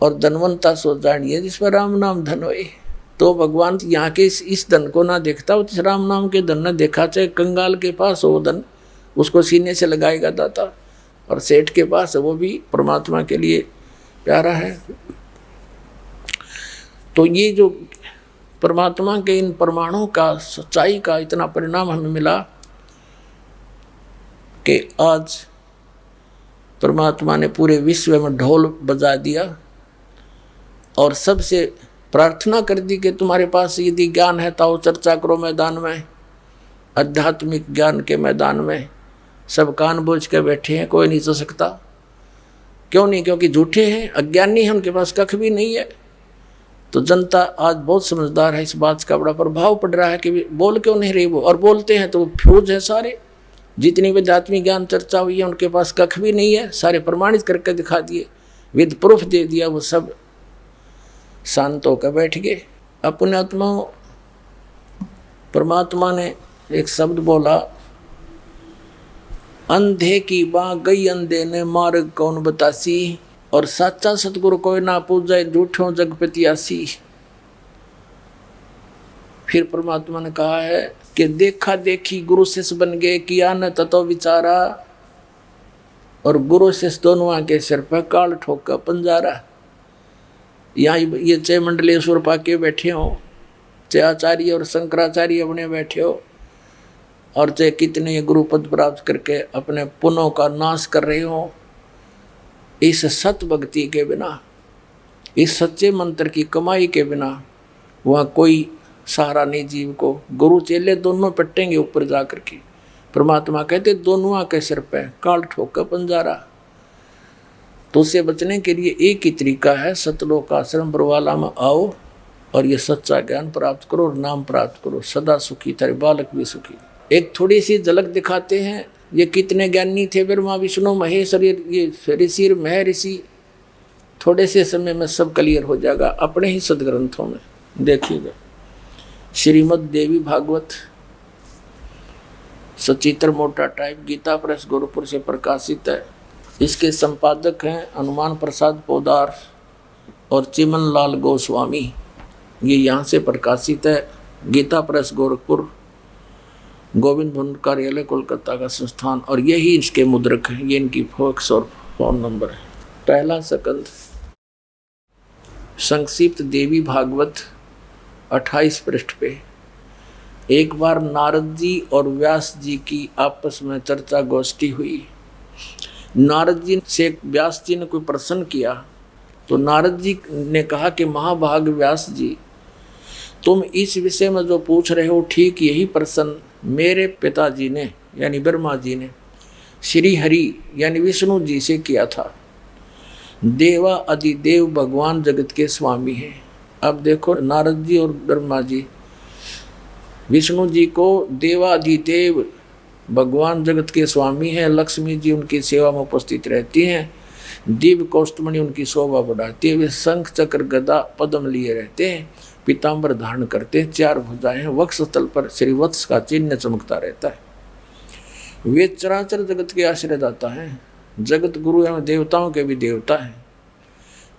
और धनवंता सो जानिए जिस पर राम नाम धन होए। तो भगवान यहाँ के इस धन को ना देखता, उस राम नाम के धन न देखा, चाहे कंगाल के पास हो धन, उसको सीने से लगाएगा दाता, और सेठ के पास है वो भी परमात्मा के लिए प्यारा है। तो ये जो परमात्मा के इन प्रमाणों का, सच्चाई का इतना परिणाम हमें मिला कि आज परमात्मा ने पूरे विश्व में ढोल बजा दिया, और सबसे प्रार्थना कर दी कि तुम्हारे पास यदि ज्ञान है तो चर्चा करो मैदान में, आध्यात्मिक ज्ञान के मैदान में। सब कान बोझ के बैठे हैं, कोई नहीं चल सकता। क्यों नहीं? क्योंकि झूठे हैं, अज्ञानी हैं, उनके पास कख भी नहीं है। तो जनता आज बहुत समझदार है, इस बात का बड़ा प्रभाव पड़ रहा है कि बोल क्यों नहीं रही वो, और बोलते हैं तो वो फ्यूज है सारे। जितनी भी आध्यात्मिक ज्ञान चर्चा हुई है उनके पास कख भी नहीं है, सारे प्रमाणित करके दिखा दिए, विद प्रूफ दे दिया, वो सब शांत होकर बैठ गए। अपने आत्माओं, परमात्मा ने एक शब्द बोला अंधे की बाँ गई अंधे ने मार्ग कौन बतासी, और साचा सतगुरु कोई ना पूजाए झूठों जगपति आसी। फिर परमात्मा ने कहा है कि देखा देखी गुरु शिष्य बन गए, किया न ततो विचारा, और गुरु शिष्य दोनों के सिर पर काल ठोका पंजारा। यहाँ ये चाहे मंडलेश्वर पाके बैठे हो, चाहे आचार्य और शंकराचार्य अपने बैठे हो, और चाहे कितने ये गुरु पद प्राप्त करके अपने पुनों का नाश कर रहे हो, इस सत भक्ति के बिना, इस सच्चे मंत्र की कमाई के बिना वहाँ कोई सहारा नहीं जीव को। गुरु चेले दोनों पट्टेंगे ऊपर जा कर के। परमात्मा कहते दोनों के सिर पे काल ठोका पंजारा। तो उससे बचने के लिए एक ही तरीका है, सतलोक आश्रम बरवाला में आओ और ये सच्चा ज्ञान प्राप्त करो और नाम प्राप्त करो, सदा सुखी तेरे बालक भी सुखी। एक थोड़ी सी झलक दिखाते हैं, ये कितने ज्ञानी थे ब्रह्मा विष्णु महेश और ये ऋषि महर्षि। थोड़े से समय में सब क्लियर हो जाएगा अपने ही सदग्रंथों में देखिएगा। श्रीमद् देवी भागवत सचित्र मोटा टाइप गीता प्रेस गोरखपुर से प्रकाशित है। इसके संपादक हैं हनुमान प्रसाद पोदार और चिमन लाल गोस्वामी। ये यहाँ से प्रकाशित है, गीता प्रेस गोरखपुर, गोविंद भवन कार्यालय कोलकाता का संस्थान। और यही इसके मुद्रक हैं, ये इनकी फैक्स और फोन नंबर है। पहला सकंद संक्षिप्त देवी भागवत 28 पृष्ठ पे। एक बार नारद जी और व्यास जी की आपस में चर्चा गोष्ठी हुई। नारद जी से व्यास जी ने कोई प्रश्न किया तो नारद जी ने कहा कि महाभाग व्यास जी, तुम इस विषय में जो पूछ रहे हो ठीक यही प्रश्न मेरे पिताजी ने यानी ब्रह्मा जी ने श्री हरि यानी विष्णु जी से किया था। देवा अधिदेव भगवान जगत के स्वामी हैं। अब देखो नारद जी और ब्रह्मा जी विष्णु जी को देवाधिदेव भगवान जगत के स्वामी हैं। लक्ष्मी जी उनकी सेवा में उपस्थित रहती हैं। दिव्य कौस्तुमणि उनकी शोभा बढ़ाती है। वे शंख चक्र गदा पद्म लिए रहते हैं, पीताम्बर धारण करते हैं, 4 भुजाएं हैं, वक्षस्थल पर श्रीवत्स का चिन्ह चमकता रहता है। वे चराचर जगत के आश्रयदाता हैं, जगत गुरु एवं देवताओं के भी देवता हैं।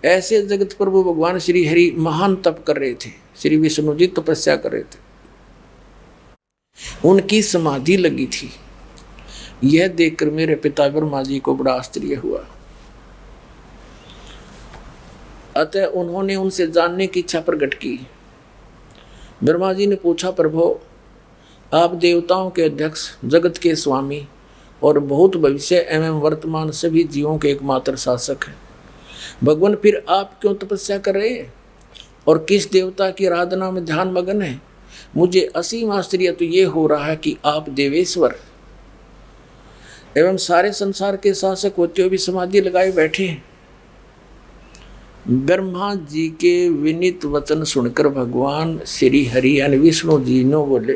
ऐसे जगत प्रभु भगवान श्री हरि महान तप कर रहे थे। श्री विष्णु जी तपस्या कर रहे थे, उनकी समाधि लगी थी। यह देखकर मेरे पिता ब्रह्मा जी को बड़ा आश्चर्य हुआ। अतः उन्होंने उनसे जानने की इच्छा प्रकट की। ब्रह्मा जी ने पूछा, प्रभु आप देवताओं के अध्यक्ष, जगत के स्वामी और भूत भविष्य एवं वर्तमान सभी जीवों के एकमात्र शासक हैं। भगवान फिर आप क्यों तपस्या कर रहे हैं और किस देवता की आराधना में ध्यान मगन है? मुझे असीम आश्चर्य तो ये हो रहा है कि आप देवेश्वर एवं सारे संसार के शासक होते हुए भी समाधि लगाए बैठे हैं। ब्रह्मा जी के विनीत वचन सुनकर भगवान श्री हरि यानी विष्णु जी ने बोले,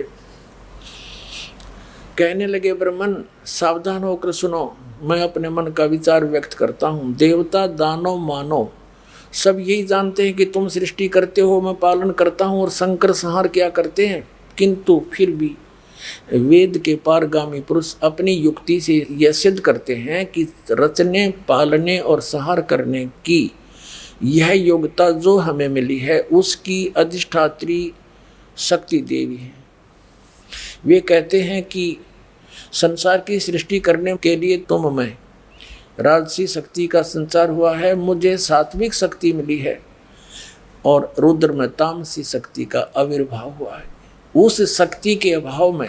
कहने लगे, ब्रह्मन सावधान होकर सुनो, मैं अपने मन का विचार व्यक्त करता हूँ। देवता दानव मानव सब यही जानते हैं कि तुम सृष्टि करते हो, मैं पालन करता हूँ और संकर संहार क्या करते हैं। किंतु फिर भी वेद के पारगामी पुरुष अपनी युक्ति से यह सिद्ध करते हैं कि रचने, पालने और संहार करने की यह योग्यता जो हमें मिली है उसकी अधिष्ठात्री शक्ति देवी है। वे कहते हैं कि संसार की सृष्टि करने के लिए तुम में राजसी शक्ति का संचार हुआ है, मुझे सात्विक शक्ति मिली है और रुद्र में तामसी शक्ति का आविर्भाव हुआ है। उस शक्ति के अभाव में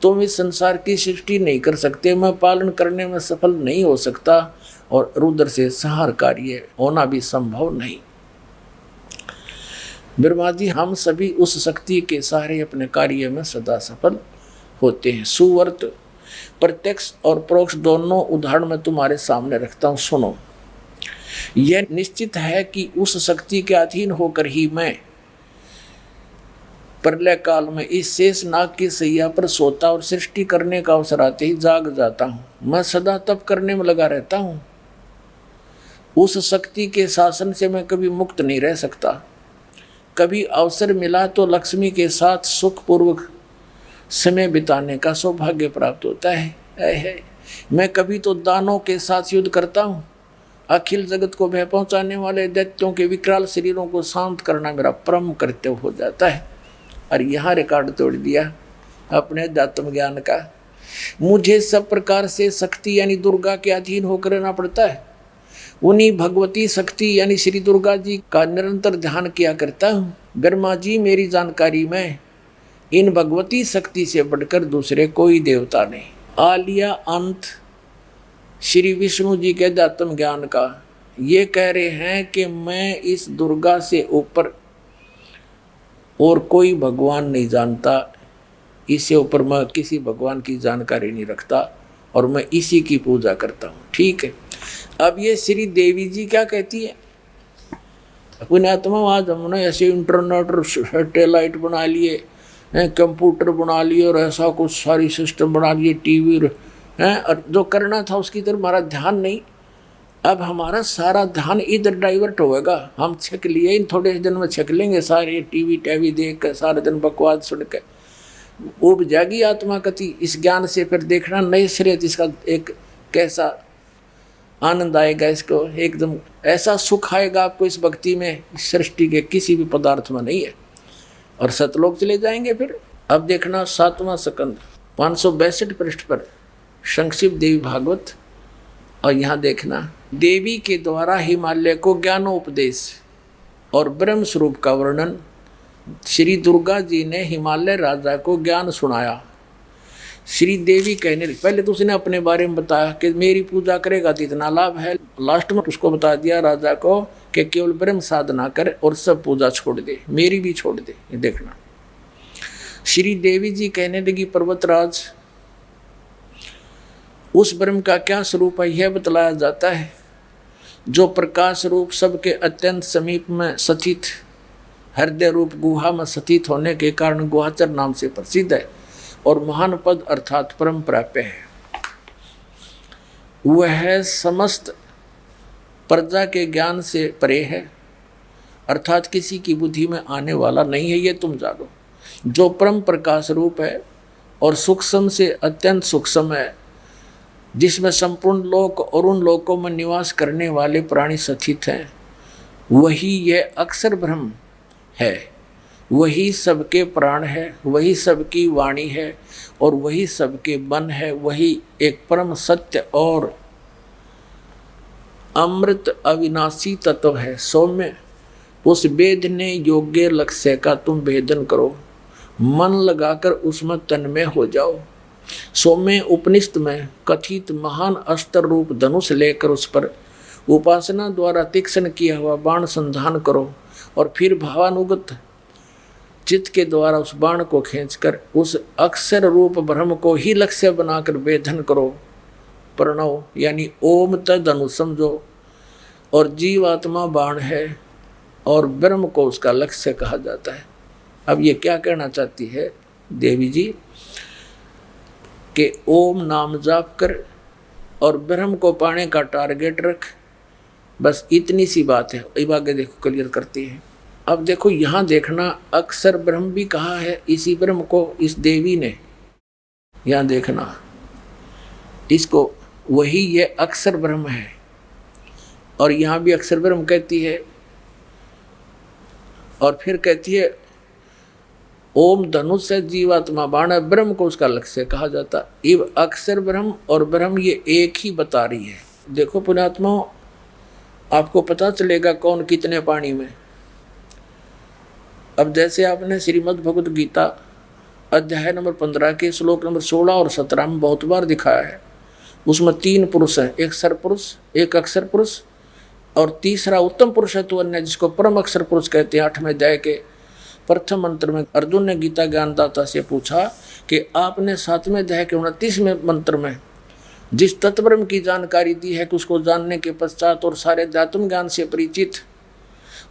तुम इस संसार की सृष्टि नहीं कर सकते, मैं पालन करने में सफल नहीं हो सकता और रुद्र से संहार कार्य होना भी संभव नहीं। ब्रह्मा जी, हम सभी उस शक्ति के सहारे अपने कार्य में सदा सफल होते हैं। सुवर्त प्रत्यक्ष और परोक्ष दोनों उदाहरण मैं तुम्हारे सामने रखता हूँ, सुनो। यह निश्चित है कि उस शक्ति के अधीन होकर ही मैं प्रलय काल में इस शेष नाग की सैया पर सोता और सृष्टि करने का अवसर आते ही जाग जाता हूँ। मैं सदा तप करने में लगा रहता हूँ। उस शक्ति के शासन से मैं कभी मुक्त नहीं रह सकता। कभी अवसर मिला तो लक्ष्मी के साथ सुखपूर्वक समय बिताने का सौभाग्य प्राप्त होता है। मैं कभी तो दानों के साथ युद्ध करता हूँ, अखिल जगत को भय पहुंचाने वाले दैत्यों के विकराल शरीरों को शांत करना मेरा परम कर्तव्य हो जाता है। और यहाँ रिकॉर्ड तोड़ दिया अपने अध्यात्म ज्ञान का। मुझे सब प्रकार से शक्ति यानी दुर्गा के अधीन होकर रहना पड़ता है। उन्हीं भगवती शक्ति यानी श्री दुर्गा जी का निरंतर ध्यान किया करता हूँ। ब्रह्मा जी मेरी जानकारी में इन भगवती शक्ति से बढ़कर दूसरे कोई देवता नहीं। आ लिया अंत श्री विष्णु जी के अध्यात्म ज्ञान का। ये कह रहे हैं कि मैं इस दुर्गा से ऊपर और कोई भगवान नहीं जानता, इससे ऊपर मैं किसी भगवान की जानकारी नहीं रखता और मैं इसी की पूजा करता हूँ। ठीक है। अब ये श्री देवी जी क्या कहती है, पुण्यात्मा आज हमने ऐसे इंटरनेट और सैटेलाइट बना लिए हैं, कंप्यूटर बना लिए और ऐसा कुछ सारी सिस्टम बना लिए, टीवी हैं, और जो करना था उसकी तरफ हमारा ध्यान नहीं। अब हमारा सारा ध्यान इधर डाइवर्ट होएगा। हम छक लिए, इन थोड़े दिन में छक लेंगे सारे टीवी देख कर, सारे दिन बकवास सुन के उब जाएगी आत्मा कति इस ज्ञान से। फिर देखना नए सिरे इसका एक कैसा आनंद आएगा, इसको एकदम ऐसा सुख आएगा आपको इस भक्ति में, इस सृष्टि के किसी भी पदार्थ में नहीं है। और सतलोक चले जाएंगे फिर। अब देखना 7वां स्कंद 562 पृष्ठ पर संक्षिप्त देवी भागवत। और यहाँ देखना देवी के द्वारा हिमालय को ज्ञानोपदेश और ब्रह्म स्वरूप का वर्णन। श्री दुर्गा जी ने हिमालय राजा को ज्ञान सुनाया। श्री देवी कहने लगी, पहले तो उसने अपने बारे में बताया कि मेरी पूजा करेगा तो इतना लाभ है। लास्ट में उसको बता दिया राजा को कि केवल ब्रह्म साधना कर और सब पूजा छोड़ दे, मेरी भी छोड़ दे। ये देखना श्री देवी जी कहने लगी, पर्वतराज उस ब्रह्म का क्या स्वरूप है यह बतलाया जाता है, जो प्रकाश रूप सबके अत्यंत समीप में स्थित हृदय रूप गुहा में स्थित होने के कारण गुहाचर नाम से प्रसिद्ध है और महान पद अर्थात परम प्राप्य है। वह समस्त प्रजा के ज्ञान से परे है, अर्थात किसी की बुद्धि में आने वाला नहीं है, ये तुम जानो। जो परम प्रकाश रूप है और सूक्ष्म से अत्यंत सूक्ष्म है, जिसमें संपूर्ण लोक और उन लोकों में निवास करने वाले प्राणी स्थित हैं, वही यह अक्षर ब्रह्म है। वही सबके प्राण है, वही सबकी वाणी है और वही सबके मन है। वही एक परम सत्य और अमृत अविनाशी तत्व है। सौम्य उस वेदने योग्य लक्ष्य का तुम भेदन करो, मन लगाकर उसमें तन्मय हो जाओ। सौम्य उपनिषद में कथित महान अस्त्र रूप धनुष लेकर उस पर उपासना द्वारा तीक्ष्ण किया हुआ बाण संधान करो और फिर भावानुगत चित्त के द्वारा उस बाण को खींचकर उस अक्षर रूप ब्रह्म को ही लक्ष्य बनाकर वेधन करो। प्रणव यानी ओम तद अनु समझो, और जीवात्मा बाण है और ब्रह्म को उसका लक्ष्य कहा जाता है। अब ये क्या कहना चाहती है देवी जी कि ओम नाम जाप कर और ब्रह्म को पाने का टारगेट रख, बस इतनी सी बात है। अब आगे देखो क्लियर करती है। अब देखो यहाँ देखना अक्षर ब्रह्म भी कहा है इसी ब्रह्म को इस देवी ने। यहाँ देखना इसको वही ये अक्षर ब्रह्म है और यहाँ भी अक्षर ब्रह्म कहती है और फिर कहती है ओम धनुष से जीवात्मा बाण है, ब्रह्म को उसका लक्ष्य कहा जाता। इव अक्षर ब्रह्म और ब्रह्म ये एक ही बता रही है। देखो पुण्यात्माओं, आपको पता चलेगा कौन कितने पानी में। अब जैसे आपने श्रीमद् भगवद गीता अध्याय नंबर 15 के श्लोक नंबर 16 और 17 में बहुत बार दिखाया है। उसमें 3 पुरुष हैं, एक सरपुरुष, एक अक्षर पुरुष और तीसरा उत्तम पुरुष है तो अन्य, जिसको परम अक्षर पुरुष कहते हैं। 8वें अध्याय के प्रथम मंत्र में अर्जुन ने गीता ज्ञानदाता से पूछा कि आपने 7वें अध्याय के 29वें मंत्र में जिस तत्वब्रह्म की जानकारी दी है कि उसको जानने के पश्चात और सारे अध्यात्म ज्ञान से परिचित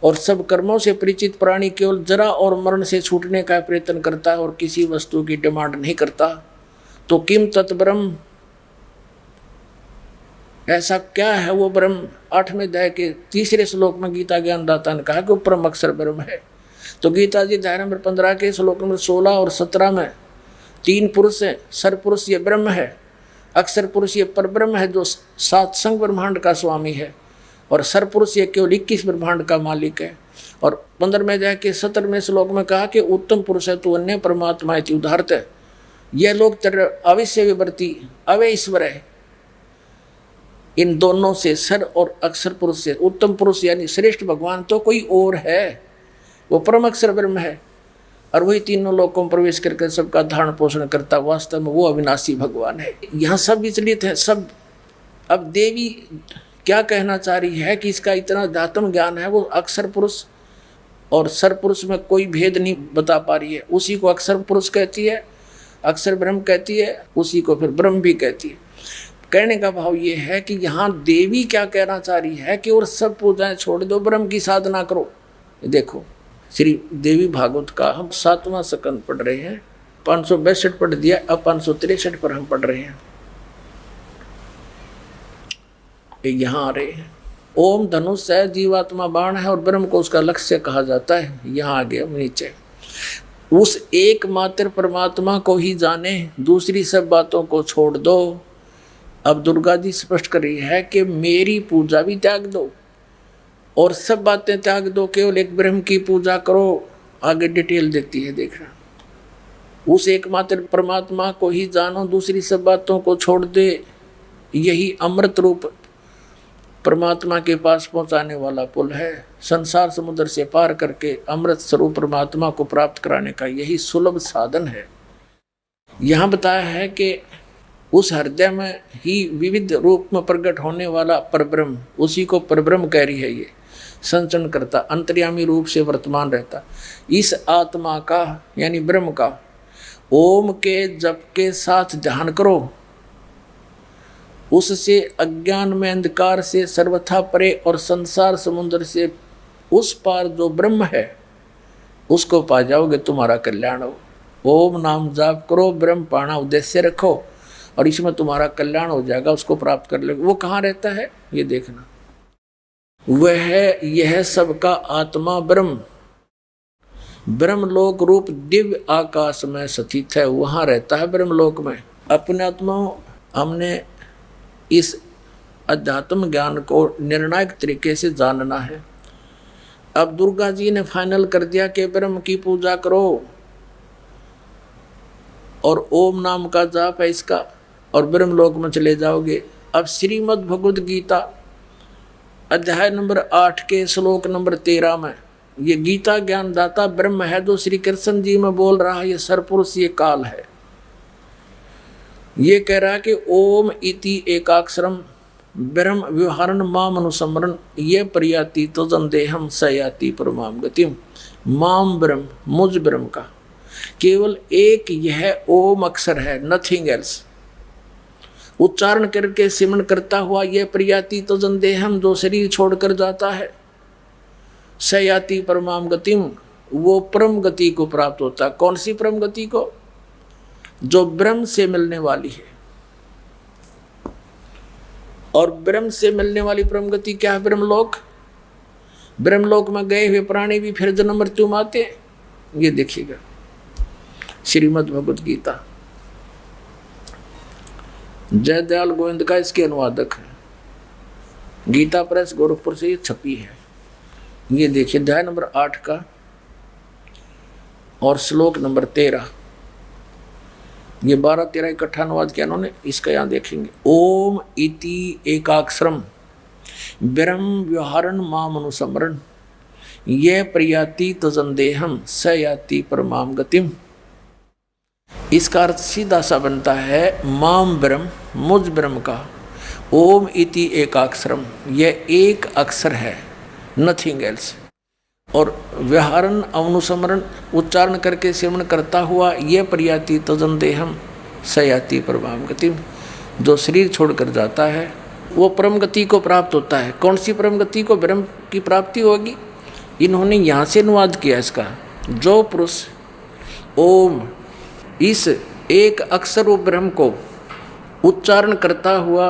और सब कर्मों से परिचित प्राणी केवल जरा और मरण से छूटने का प्रयत्न करता है और किसी वस्तु की डिमांड नहीं करता, तो किम तत्ब्रह्म, ऐसा क्या है वो ब्रह्म। 8वें अध्याय के 3 श्लोक में गीता ज्ञानदाता ने कहा कि वो परम अक्षर ब्रह्म है। तो गीता जी अध्याय नंबर 15 के श्लोक नंबर 16 और 17 में 3 पुरुष हैं, सरपुरुष ये ब्रह्म है अक्षर पुरुष ये परब्रह्म है जो 7 संग ब्रह्मांड का स्वामी है, और सर पुरुष ये केवल 21 ब्रह्मांड का मालिक है। और 15 में जाके 17वें श्लोक में कहा कि उत्तम पुरुष है तो अन्य परमात्मा इति उदाहरत है। यह लोग अवश्य विवर्ती अवय ईश्वर है। इन दोनों से सर और अक्षर पुरुष से उत्तम पुरुष यानी श्रेष्ठ भगवान तो कोई और है, वो परम अक्षर ब्रह्म है, और वही तीनों लोकों में प्रवेश करके सबका धारण पोषण करता, वास्तव में वो अविनाशी भगवान है। यहाँ सब विचलित है सब। अब देवी क्या कहना चाह रही है कि इसका इतना अध्यात्म ज्ञान है, वो अक्षर पुरुष और सर पुरुष में कोई भेद नहीं बता पा रही है। उसी को अक्षर पुरुष कहती है, अक्षर ब्रह्म कहती है, उसी को फिर ब्रह्म भी कहती है। कहने का भाव ये है कि यहाँ देवी क्या कहना चाह रही है कि और सब पूजाएं छोड़ दो, ब्रह्म की साधना करो। देखो श्री देवी भागवत का हम 7वां स्कंद पढ़ रहे हैं, 562 पढ़ दिया, अब 563 पर हम पढ़ रहे हैं। यहाँ आ रहे हैं। ओम धनुष है, जीवात्मा बाण है और ब्रह्म को उसका लक्ष्य कहा जाता है। यहाँ आ गया नीचे, उस एकमात्र परमात्मा को ही जाने, दूसरी सब बातों को छोड़ दो। अब दुर्गा जी स्पष्ट कर रही है कि मेरी पूजा भी त्याग दो और सब बातें त्याग दो, केवल एक ब्रह्म की पूजा करो। आगे डिटेल देती है, देखना। उस एकमात्र परमात्मा को ही जानो, दूसरी सब बातों को छोड़ दे। यही अमृत रूप परमात्मा के पास पहुंचाने वाला पुल है। संसार समुद्र से पार करके अमृत स्वरूप परमात्मा को प्राप्त कराने का यही सुलभ साधन है। यहाँ बताया है कि उस हृदय में ही विविध रूप में प्रकट होने वाला परब्रह्म, उसी को परब्रह्म कह रही है। ये संचरण करता, अंतर्यामी रूप से वर्तमान रहता। इस आत्मा का यानी ब्रह्म का ओम के जप के साथ ध्यान करो। उससे अज्ञान में अंधकार से सर्वथा परे और संसार समुद्र से उस पार जो ब्रह्म है उसको पा जाओगे, तुम्हारा कल्याण हो। ओम नाम जाप करो, ब्रह्म पाना उद्देश्य रखो और इसमें तुम्हारा कल्याण हो जाएगा, उसको प्राप्त कर लोगे। वो कहाँ रहता है ये देखना। वह यह सबका आत्मा ब्रह्म, ब्रह्मलोक रूप दिव्य आकाश में स्थित है, वहाँ रहता है ब्रह्मलोक में। अपने आत्मा हमने इस अध्यात्म ज्ञान को निर्णायक तरीके से जानना है। अब दुर्गा जी ने फाइनल कर दिया कि ब्रह्म की पूजा करो और ओम नाम का जाप है इसका, और ब्रह्मलोक में चले जाओगे। अब श्रीमद् भगवद गीता अध्याय नंबर 8 के श्लोक नंबर 13 में ये गीता ज्ञानदाता ब्रह्म है जो श्री कृष्ण जी में बोल रहा है। ये सरपुरुष, ये काल है। ये कह रहा है कि ओम इति एकाक्षरम ब्रह्म व्यवहारण माम अनुसमरण ये प्रयाति तो जंदेहम सयाति परमाम गतिम। माम ब्रह्म, मुझ ब्रह्म का केवल एक यह ओम अक्षर है, नथिंग एल्स। उच्चारण करके सिमरण करता हुआ यह प्रयाति तो जंदेहम जो शरीर छोड़कर जाता है, सयाति परमाम गतिम वो परम गति को प्राप्त होता है। कौन सी परम गति को? जो ब्रह्म से मिलने वाली है। और ब्रह्म से मिलने वाली परम गति क्या है? ब्रह्मलोक। ब्रह्मलोक में गए हुए प्राणी भी फिर जन्म मृत्यु में आते। ये देखिएगा श्रीमद् भगवद गीता। जयदयाल गोविंद का इसके अनुवादक है। गीता प्रेस गोरखपुर से ये छपी है। ये देखिए अध्याय नंबर 8 का और श्लोक नंबर 13। ये 12-13 इकट्ठा अनुवाद किया उन्होंने। इसका यहाँ देखेंगे। ओम इति एकाक्षरम ब्रह्म व्यवहारण माम अनुसमरण ये प्रयाति तजंदेहम स याति परमाम गतिम। इसका अर्थ सीधा सा बनता है माम ब्रह्म, मुझ ब्रह्म का। ओम इति एकाक्षरम यह एक अक्षर है, नथिंग एल्स। और व्यवहारन अनुसमरण उच्चारण करके सेवन करता हुआ ये प्रयाति तजंदेहम सयाति परमाम गति जो शरीर छोड़कर जाता है वो परम गति को प्राप्त होता है। कौन सी परम गति को? ब्रह्म की प्राप्ति होगी। इन्होंने यहाँ से अनुवाद किया इसका। जो पुरुष ओम इस एक अक्षर रूप ब्रह्म को उच्चारण करता हुआ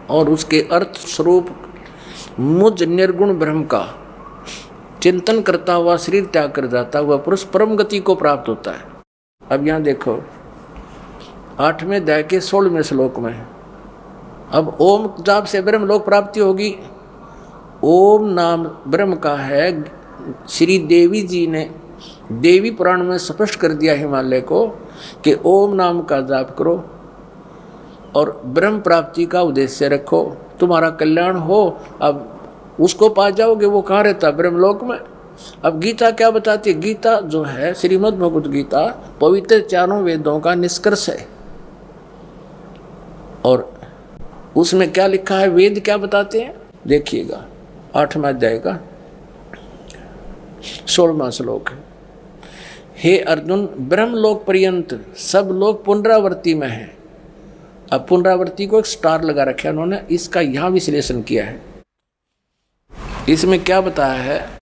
और उसके अर्थ स्वरूप मुझ निर्गुण ब्रह्म का चिंतन करता हुआ शरीर त्याग कर जाता हुआ पुरुष परम गति को प्राप्त होता है। अब यहाँ देखो 8वें अध्याय के 16वें श्लोक में। अब ओम जाप से ब्रह्म लोक प्राप्ति होगी। ओम नाम ब्रह्म का है। श्री देवी जी ने देवी पुराण में स्पष्ट कर दिया हिमालय को कि ओम नाम का जाप करो और ब्रह्म प्राप्ति का उद्देश्य रखो, तुम्हारा कल्याण हो। अब उसको पा जाओगे। वो कहाँ रहता? ब्रह्मलोक में। अब गीता क्या बताती है? गीता जो है श्रीमद् भगवद गीता पवित्र चारों वेदों का निष्कर्ष है। और उसमें क्या लिखा है? वेद क्या बताते हैं देखिएगा। 8वां अध्याय का 16वां श्लोक है। हे अर्जुन, ब्रह्मलोक पर्यंत सब लोग पुनरावृत्ति में है। अब पुनरावृत्ति को एक स्टार लगा रखा है उन्होंने, इसका यहां विश्लेषण किया है। इसमें क्या बताया है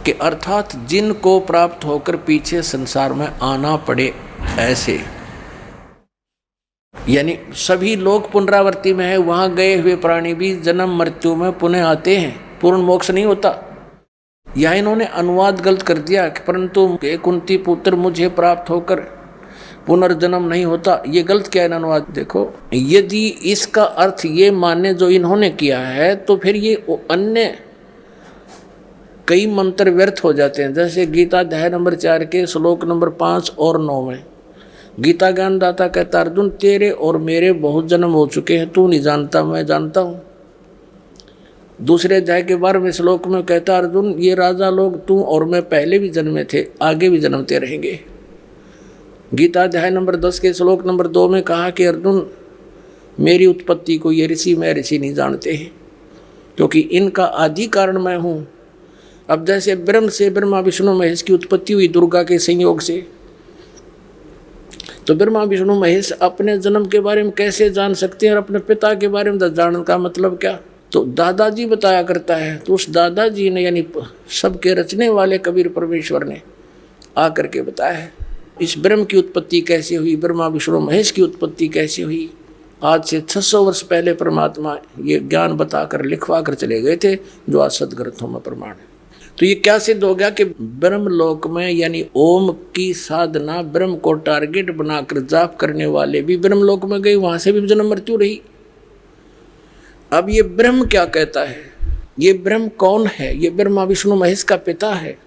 कि अर्थात जिनको प्राप्त होकर पीछे संसार में आना पड़े ऐसे, यानी सभी लोग पुनरावृत्ति में है। वहां गए हुए प्राणी भी जन्म मृत्यु में पुनः आते हैं, पूर्ण मोक्ष नहीं होता। यह इन्होंने अनुवाद गलत कर दिया कि परंतु कुंती पुत्र मुझे प्राप्त होकर पुनर्जन्म नहीं होता। ये गलत क्या है अनुवाद? देखो, यदि इसका अर्थ ये माने जो इन्होंने किया है तो फिर ये अन्य कई मंत्र व्यर्थ हो जाते हैं। जैसे गीता अध्याय नंबर 4 के श्लोक नंबर 5 और 9 में गीता ज्ञानदाता कहता, अर्जुन तेरे और मेरे बहुत जन्म हो चुके हैं, तू नहीं जानता, मैं जानता हूँ। दूसरे अध्याय के 12वें श्लोक में कहता, अर्जुन ये राजा लोग तू और मैं पहले भी जन्मे थे, आगे भी जन्मते रहेंगे। गीता अध्याय नंबर 10 के श्लोक नंबर 2 में कहा कि अर्जुन मेरी उत्पत्ति को ये ऋषि मैं ऋषि नहीं जानते हैं, क्योंकि इनका आदि कारण मैं हूँ। अब जैसे ब्रह्म से ब्रह्मा विष्णु महेश की उत्पत्ति हुई दुर्गा के संयोग से, तो ब्रह्मा विष्णु महेश अपने जन्म के बारे में कैसे जान सकते हैं और अपने पिता के बारे में जानने का मतलब क्या? तो दादाजी बताया करता है। तो उस दादाजी ने यानी सबके रचने वाले कबीर परमेश्वर ने आकर के बताया है इस ब्रह्म की उत्पत्ति कैसे हुई, ब्रह्मा विष्णु महेश की उत्पत्ति कैसे हुई। आज से 600 वर्ष पहले परमात्मा ये ज्ञान बताकर लिखवा कर चले गए थे, जो आज सदग्रंथों में प्रमाण है। तो ये क्या सिद्ध हो गया कि ब्रह्म लोक में यानी ओम की साधना ब्रह्म को टारगेट बनाकर जाप करने वाले भी ब्रह्म लोक में गए, वहां से भी जन्म मृत्यु रही। अब ये ब्रह्म क्या कहता है? ये ब्रह्म कौन है? ये ब्रह्मा विष्णु महेश का पिता है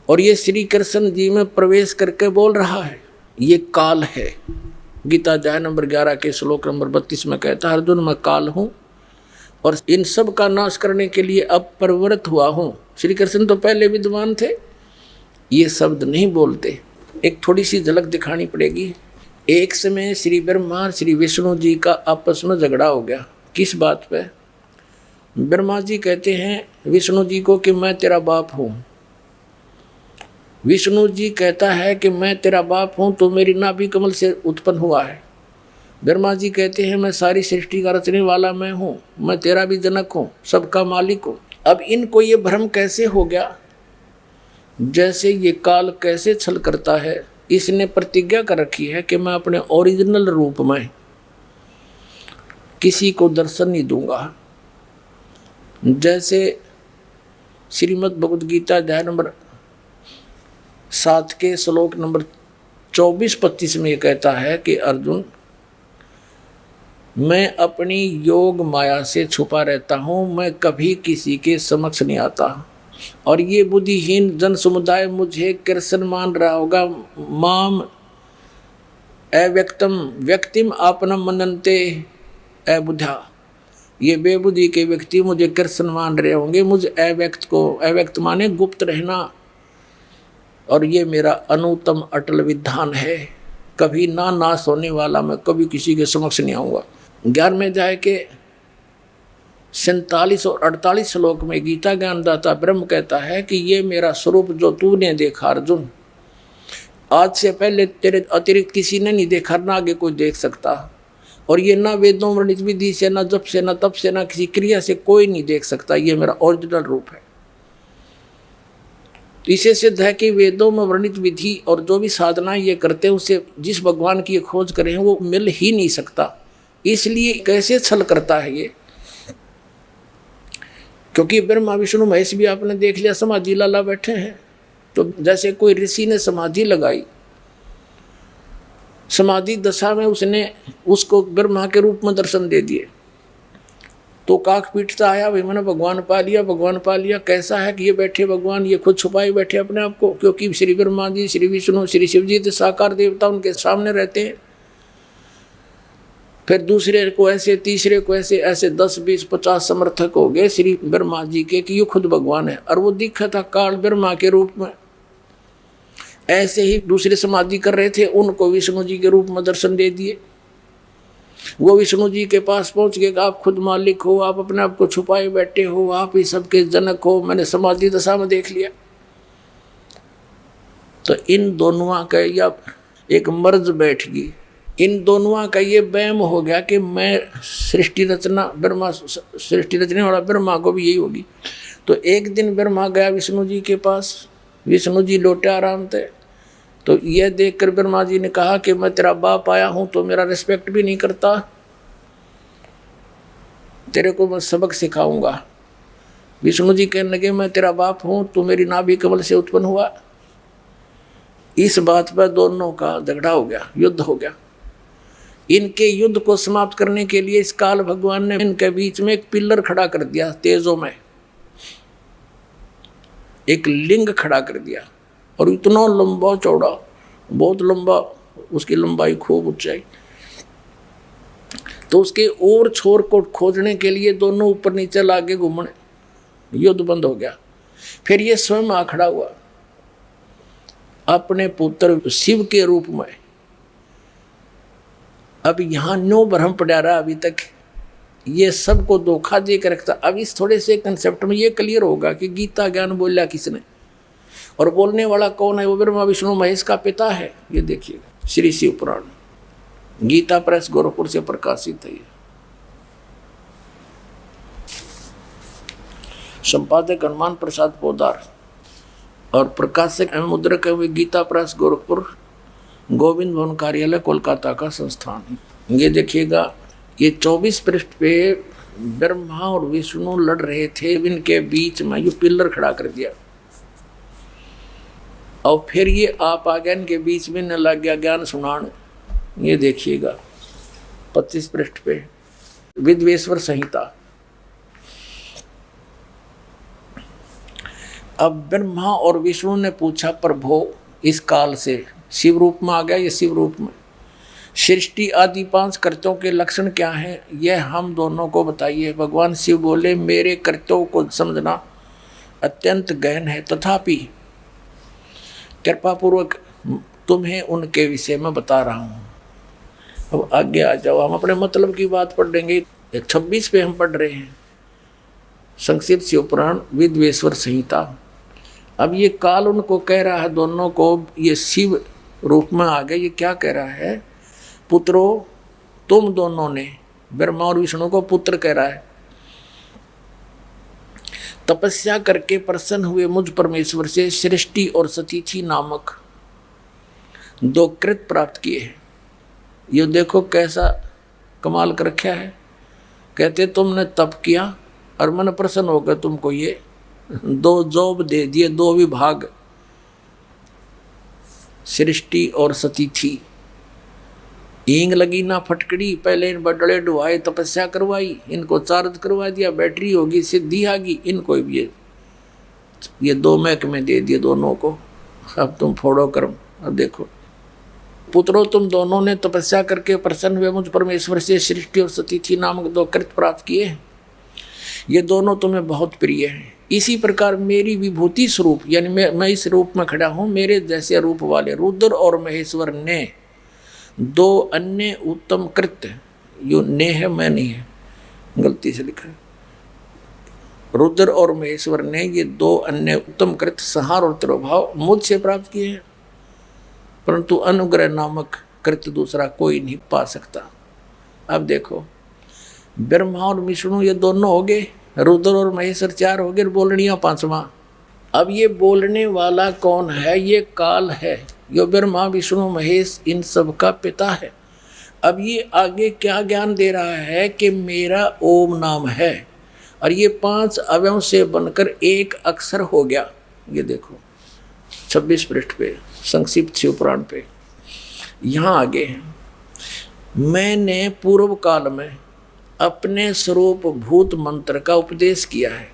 और ये श्री कृष्ण जी में प्रवेश करके बोल रहा है। ये काल है। गीता अध्याय नंबर 11 के श्लोक नंबर 32 में कहता है, अर्जुन मैं काल हूँ और इन सब का नाश करने के लिए अब प्रवृत्त हुआ हूँ। श्री कृष्ण तो पहले विद्वान थे, ये शब्द नहीं बोलते। एक थोड़ी सी झलक दिखानी पड़ेगी। एक समय श्री ब्रह्मा श्री विष्णु जी का आपस में झगड़ा हो गया। किस बात पे? ब्रह्मा जी कहते हैं विष्णु जी को कि मैं तेरा बाप हूँ। विष्णु जी कहता है कि मैं तेरा बाप हूँ तो मेरी नाभि कमल से उत्पन्न हुआ है। ब्रह्मा जी कहते हैं मैं सारी सृष्टि का रचने वाला मैं हूँ, मैं तेरा भी जनक हूँ, सबका मालिक हूँ। अब इनको ये भ्रम कैसे हो गया? जैसे ये काल कैसे छल करता है, इसने प्रतिज्ञा कर रखी है कि मैं अपने ओरिजिनल रूप में किसी को दर्शन नहीं दूंगा। जैसे श्रीमद् भगवद गीता अध्याय नंबर 7 के श्लोक नंबर 24-25 में ये कहता है कि अर्जुन मैं अपनी योग माया से छुपा रहता हूँ, मैं कभी किसी के समक्ष नहीं आता। और ये बुद्धिहीन जन समुदाय मुझे कृष्ण मान रहा होगा। माम अव्यक्तम व्यक्तिम आपनम मनन्ते अबुद्धा। ये बेबुद्धि के व्यक्ति मुझे कृष्ण मान रहे होंगे। मुझे अव्यक्त को, अव्यक्त माने गुप्त रहना, और ये मेरा अनुत्तम अटल विधान है, कभी ना नाश होने वाला। मैं कभी किसी के समक्ष नहीं आऊँगा। 11वें अध्याय के 47 और 48 श्लोक में गीता ज्ञानदाता ब्रह्म कहता है कि ये मेरा स्वरूप जो तूने देखा अर्जुन, आज से पहले तेरे अतिरिक्त किसी ने नहीं देखा, ना आगे कोई देख सकता। और ये ना वेदों वर्णित विधि से, ना जप से, ना तप से, ना किसी क्रिया से कोई नहीं देख सकता। ये मेरा ओरिजिनल रूप है। तो इसे सिद्ध है कि वेदों में वर्णित विधि और जो भी साधना ये करते हैं उसे जिस भगवान की खोज करें वो मिल ही नहीं सकता। इसलिए कैसे छल करता है ये? क्योंकि ब्रह्मा विष्णु महेश भी आपने देख लिया समाधि लाला बैठे हैं। तो जैसे कोई ऋषि ने समाधि लगाई, समाधि दशा में उसने उसको ब्रह्मा के रूप में दर्शन दे दिए। तो काक पीटता आया, भाई मैंने भगवान पा लिया, भगवान पा लिया। कैसा है कि ये बैठे भगवान, ये खुद छुपाए बैठे अपने आप को, क्योंकि श्री ब्रह्मा जी, श्री विष्णु, श्री शिव जी तो साकार देवता उनके सामने रहते हैं। फिर दूसरे को ऐसे, तीसरे को ऐसे, ऐसे 10, 20, 50 समर्थक हो गए श्री ब्रह्मा जी के कि ये खुद भगवान है। और वो दिखा था काल ब्रह्मा के रूप में। ऐसे ही दूसरे समाधि कर रहे थे, उनको विष्णु जी के रूप में दर्शन दे दिए। वो विष्णु जी के पास पहुंच गए, आप खुद मालिक हो, आप अपने आप को छुपाए बैठे हो, आप ही सबके जनक हो, मैंने समाधि दशा में देख लिया। तो इन दोनों का या एक मर्ज बैठ गई, इन दोनों का ये वहम हो गया कि मैं सृष्टि रचना, ब्रह्मा सृष्टि रचने वाला ब्रह्मा को भी यही होगी। तो एक दिन ब्रह्मा गया विष्णु जी के पास, विष्णु जी लौटे आराम थे। तो यह देखकर ब्रह्मा जी ने कहा कि मैं तेरा बाप आया हूं तो मेरा रिस्पेक्ट भी नहीं करता, तेरे को मैं सबक सिखाऊंगा। विष्णु जी कहने लगे मैं तेरा बाप हूं, तू मेरी नाभि कमल से उत्पन्न हुआ। इस बात पर दोनों का झगड़ा हो गया, युद्ध हो गया। इनके युद्ध को समाप्त करने के लिए इस काल भगवान ने इनके बीच में एक पिलर खड़ा कर दिया, तेजों में एक लिंग खड़ा कर दिया। और इतना लंबा चौड़ा, बहुत लंबा, उसकी लंबाई खूब ऊंचाई। तो उसके और छोर को खोजने के लिए दोनों ऊपर नीचे लागे घूमने, युद्ध बंद हो गया। फिर ये स्वयं आ खड़ा हुआ अपने पुत्र शिव के रूप में। अब यहाँ नो भ्रम पड़ा रहा अभी तक, ये सबको धोखा दे कर रखता। अब इस थोड़े से कंसेप्ट में ये क्लियर होगा कि गीता ज्ञान बोला किसने और बोलने वाला कौन है। वो ब्रह्मा विष्णु महेश का पिता है। ये देखिएगा श्री शिव पुराण, गीता प्रेस गोरखपुर से प्रकाशित है। संपादक हनुमान प्रसाद पोदार और प्रकाशक एवं मुद्रक है गीता प्रेस गोरखपुर, गोविंद भवन कार्यालय कोलकाता का संस्थान। ये देखिएगा, ये 24 पृष्ठ पे ब्रह्मा और विष्णु लड़ रहे थे, इनके बीच में ये पिलर खड़ा कर दिया। और फिर ये आप आ गया इनके बीच में, न लग गया ज्ञान सुनाने। ये देखिएगा 25 पृष्ठ पे विद्वेश्वर संहिता। अब ब्रह्मा और विष्णु ने पूछा, प्रभु इस काल से शिव रूप में आ गया, ये शिव रूप में सृष्टि आदि 5 कर्तव्यों के लक्षण क्या हैं, यह हम दोनों को बताइए। भगवान शिव बोले, मेरे कर्तव्यों को समझना अत्यंत गहन है, तथापि कृपा पूर्वक तुम्हें उनके विषय में बता रहा हूँ। अब आगे आ जाओ, हम अपने मतलब की बात पढ़ लेंगे। 26 पे हम पढ़ रहे हैं संक्षिप्त शिव पुराण विद्वेश्वर संहिता। अब ये काल उनको कह रहा है, दोनों को, ये शिव रूप में आ गए। ये क्या कह रहा है, पुत्रों तुम दोनों ने, ब्रह्मा और विष्णु को पुत्र कह रहा है, तपस्या करके प्रसन्न हुए मुझ परमेश्वर से सृष्टि और सतीथि नामक 2 कृत प्राप्त किए हैं। ये देखो कैसा कमाल कर रखा है। कहते तुमने तप किया और मन प्रसन्न होकर तुमको ये 2 जॉब दे दिए, 2 विभाग, सृष्टि और सतीथि। ईंग लगी ना फटकड़ी, पहले इन बडड़े डुआए, तपस्या करवाई, इनको चार्ज करवा दिया, बैटरी होगी, सिद्धि आ गई, इनको भी ये 2 महकमे दे दिए दोनों को। अब तुम फोड़ो कर्म। अब देखो, पुत्रों तुम दोनों ने तपस्या करके प्रसन्न हुए मुझ परमेश्वर से सृष्टि और सतीथि नामक 2 कृत प्राप्त किए। ये दोनों तुम्हें बहुत प्रिय हैं। इसी प्रकार मेरी विभूति स्वरूप, यानी मैं इस रूप में खड़ा हूँ, मेरे जैसे रूप वाले रुद्र और महेश्वर ने 2 अन्य उत्तम कृत्य, यो ने है मैं नहीं है, गलती से लिखा है, रुद्र और महेश्वर ने ये 2 अन्य उत्तम कृत्य संहार और तिरोभाव मुझसे प्राप्त किए हैं, परंतु अनुग्रह नामक कृत्य दूसरा कोई नहीं पा सकता। अब देखो, ब्रह्मा और विष्णु ये दोनों हो गए, रुद्र और महेश्वर 4 हो गए, बोलनिया 5वां। अब ये बोलने वाला कौन है, ये काल है, यो ब्रह्मा विष्णु महेश इन सब का पिता है। अब ये आगे क्या ज्ञान दे रहा है कि मेरा ओम नाम है और ये 5 अवयव से बनकर एक अक्षर हो गया। ये देखो 26 पृष्ठ पे संक्षिप्त शिव पुराण पे, यहाँ आगे मैंने पूर्व काल में अपने स्वरूप भूत मंत्र का उपदेश किया है,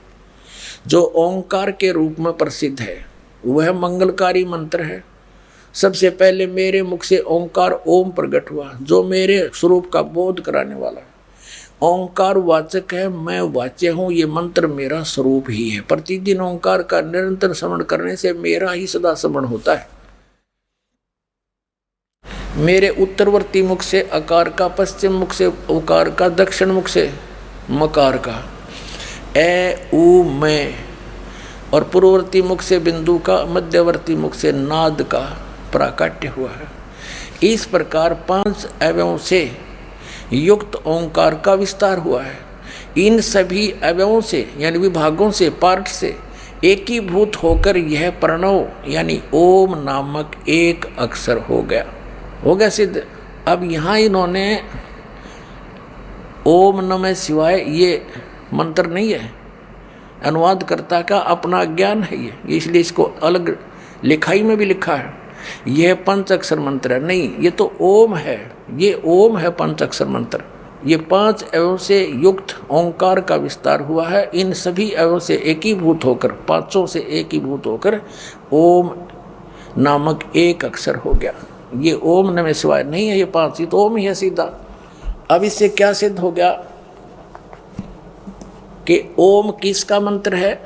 जो ओंकार के रूप में प्रसिद्ध है। वह मंगलकारी मंत्र है। सबसे पहले मेरे मुख से ओंकार ओम प्रकट हुआ, जो मेरे स्वरूप का बोध कराने वाला है। ओंकार वाचक है, मैं वाच्य हूँ। ये मंत्र मेरा स्वरूप ही है। प्रतिदिन ओंकार का निरंतर स्मरण करने से मेरा ही सदा स्मरण होता है। मेरे उत्तरवर्ती मुख से अकार का, पश्चिम मुख से उकार का, दक्षिण मुख से मकार का, ए ऊ मैं, और पूर्ववर्ती मुख से बिंदु का, मध्यवर्ती मुख से नाद का प्राकट्य हुआ है। इस प्रकार 5 अवयवों से युक्त ओंकार का विस्तार हुआ है। इन सभी अवयवों से यानी विभागों से, पार्ट से एकीभूत होकर यह प्रणव यानी ओम नामक एक अक्षर हो गया सिद्ध। अब यहाँ इन्होंने ओम नमः शिवाय ये मंत्र नहीं है, अनुवादकर्ता का अपना ज्ञान है ये, इसलिए इसको अलग लिखाई में भी लिखा है। यह 5 अक्षर मंत्र है, नहीं, ये तो ओम है। ये ओम है 5 अक्षर मंत्र। ये 5 अवयव से युक्त ओंकार का विस्तार हुआ है। इन सभी अवयव से एकीभूत होकर, 5 से एकीभूत होकर ओम नामक एक अक्षर हो गया। ये ओम नमः शिवाय नहीं है, ये 5, ये तो ओम ही है सीधा। अब इससे क्या सिद्ध हो गया कि ओम किसका मंत्र है?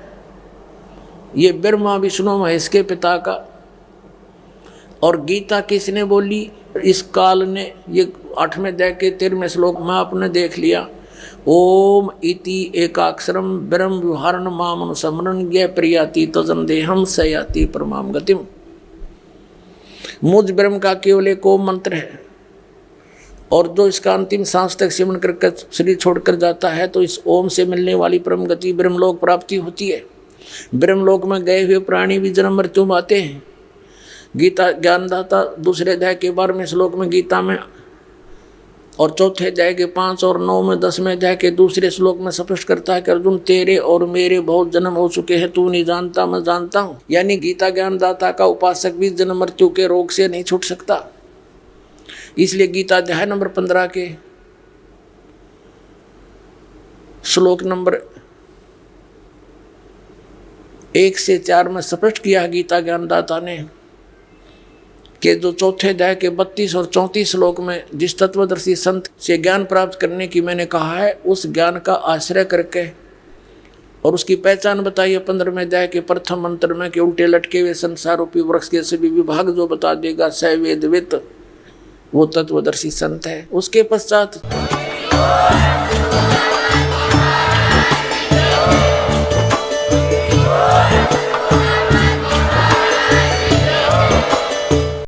ये ब्रह्मा विष्णु महेश के पिता का। और गीता किसने बोली? इस काल ने। ये 8वें अध्याय के 13वें श्लोक में आपने देख लिया। ओम इति एकाक्षरम ब्रह्म विहारण मामनुसमरण ये प्रियाति तजन देहम सयाति परमाम गतिम। मुझ ब्रह्म का केवल एक ओम मंत्र है, और जो इसका अंतिम सांस तक सिमरण करके शरीर छोड़कर जाता है तो इस ओम से मिलने वाली परम गति ब्रह्मलोक प्राप्ति होती है। ब्रह्मलोक में गए हुए प्राणी भी जन्म मृत्यु में आते हैं। गीता ज्ञानदाता 2 अध्याय के 12वें श्लोक में गीता में, और 4 अध्याय के 5 और 9 में 10वें अध्याय के 2 श्लोक में स्पष्ट करता है कि अर्जुन तेरे और मेरे बहुत जन्म हो चुके हैं, तू नहीं जानता मैं जानता हूँ। यानी गीता ज्ञानदाता का उपासक भी जन्म मृत्यु के रोग से नहीं छूट सकता। इसलिए गीता अध्याय नंबर 15 के श्लोक नंबर 1 से 4 में स्पष्ट किया गीता ज्ञानदाता ने कि जो 4 अध्याय के 32 और 34 श्लोक में जिस तत्वदर्शी संत से ज्ञान प्राप्त करने की मैंने कहा है, उस ज्ञान का आश्रय करके और उसकी पहचान बताई है 15वें अध्याय के प्रथम मंत्र में कि उल्टे लटके हुए संसार रूपी वृक्ष के सभी विभाग जो बता देगा स वेदवित, वो तत्वदर्शी संत है। उसके पश्चात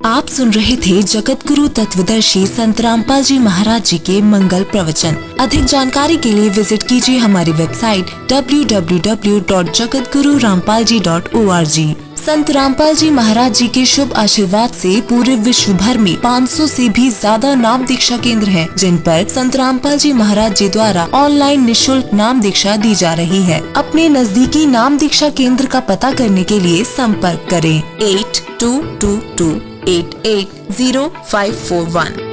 आप सुन रहे थे जगत गुरु तत्वदर्शी संत रामपाल जी महाराज जी के मंगल प्रवचन। अधिक जानकारी के लिए विजिट कीजिए हमारी वेबसाइट www.jagatgururampalji.org। संत रामपाल जी महाराज जी के शुभ आशीर्वाद से पूरे विश्व भर में 500 से भी ज्यादा नाम दीक्षा केंद्र हैं, जिन पर संत रामपाल जी महाराज जी द्वारा ऑनलाइन निशुल्क नाम दीक्षा दी जा रही है। अपने नजदीकी नाम दीक्षा केंद्र का पता करने के लिए संपर्क करें 8222880541।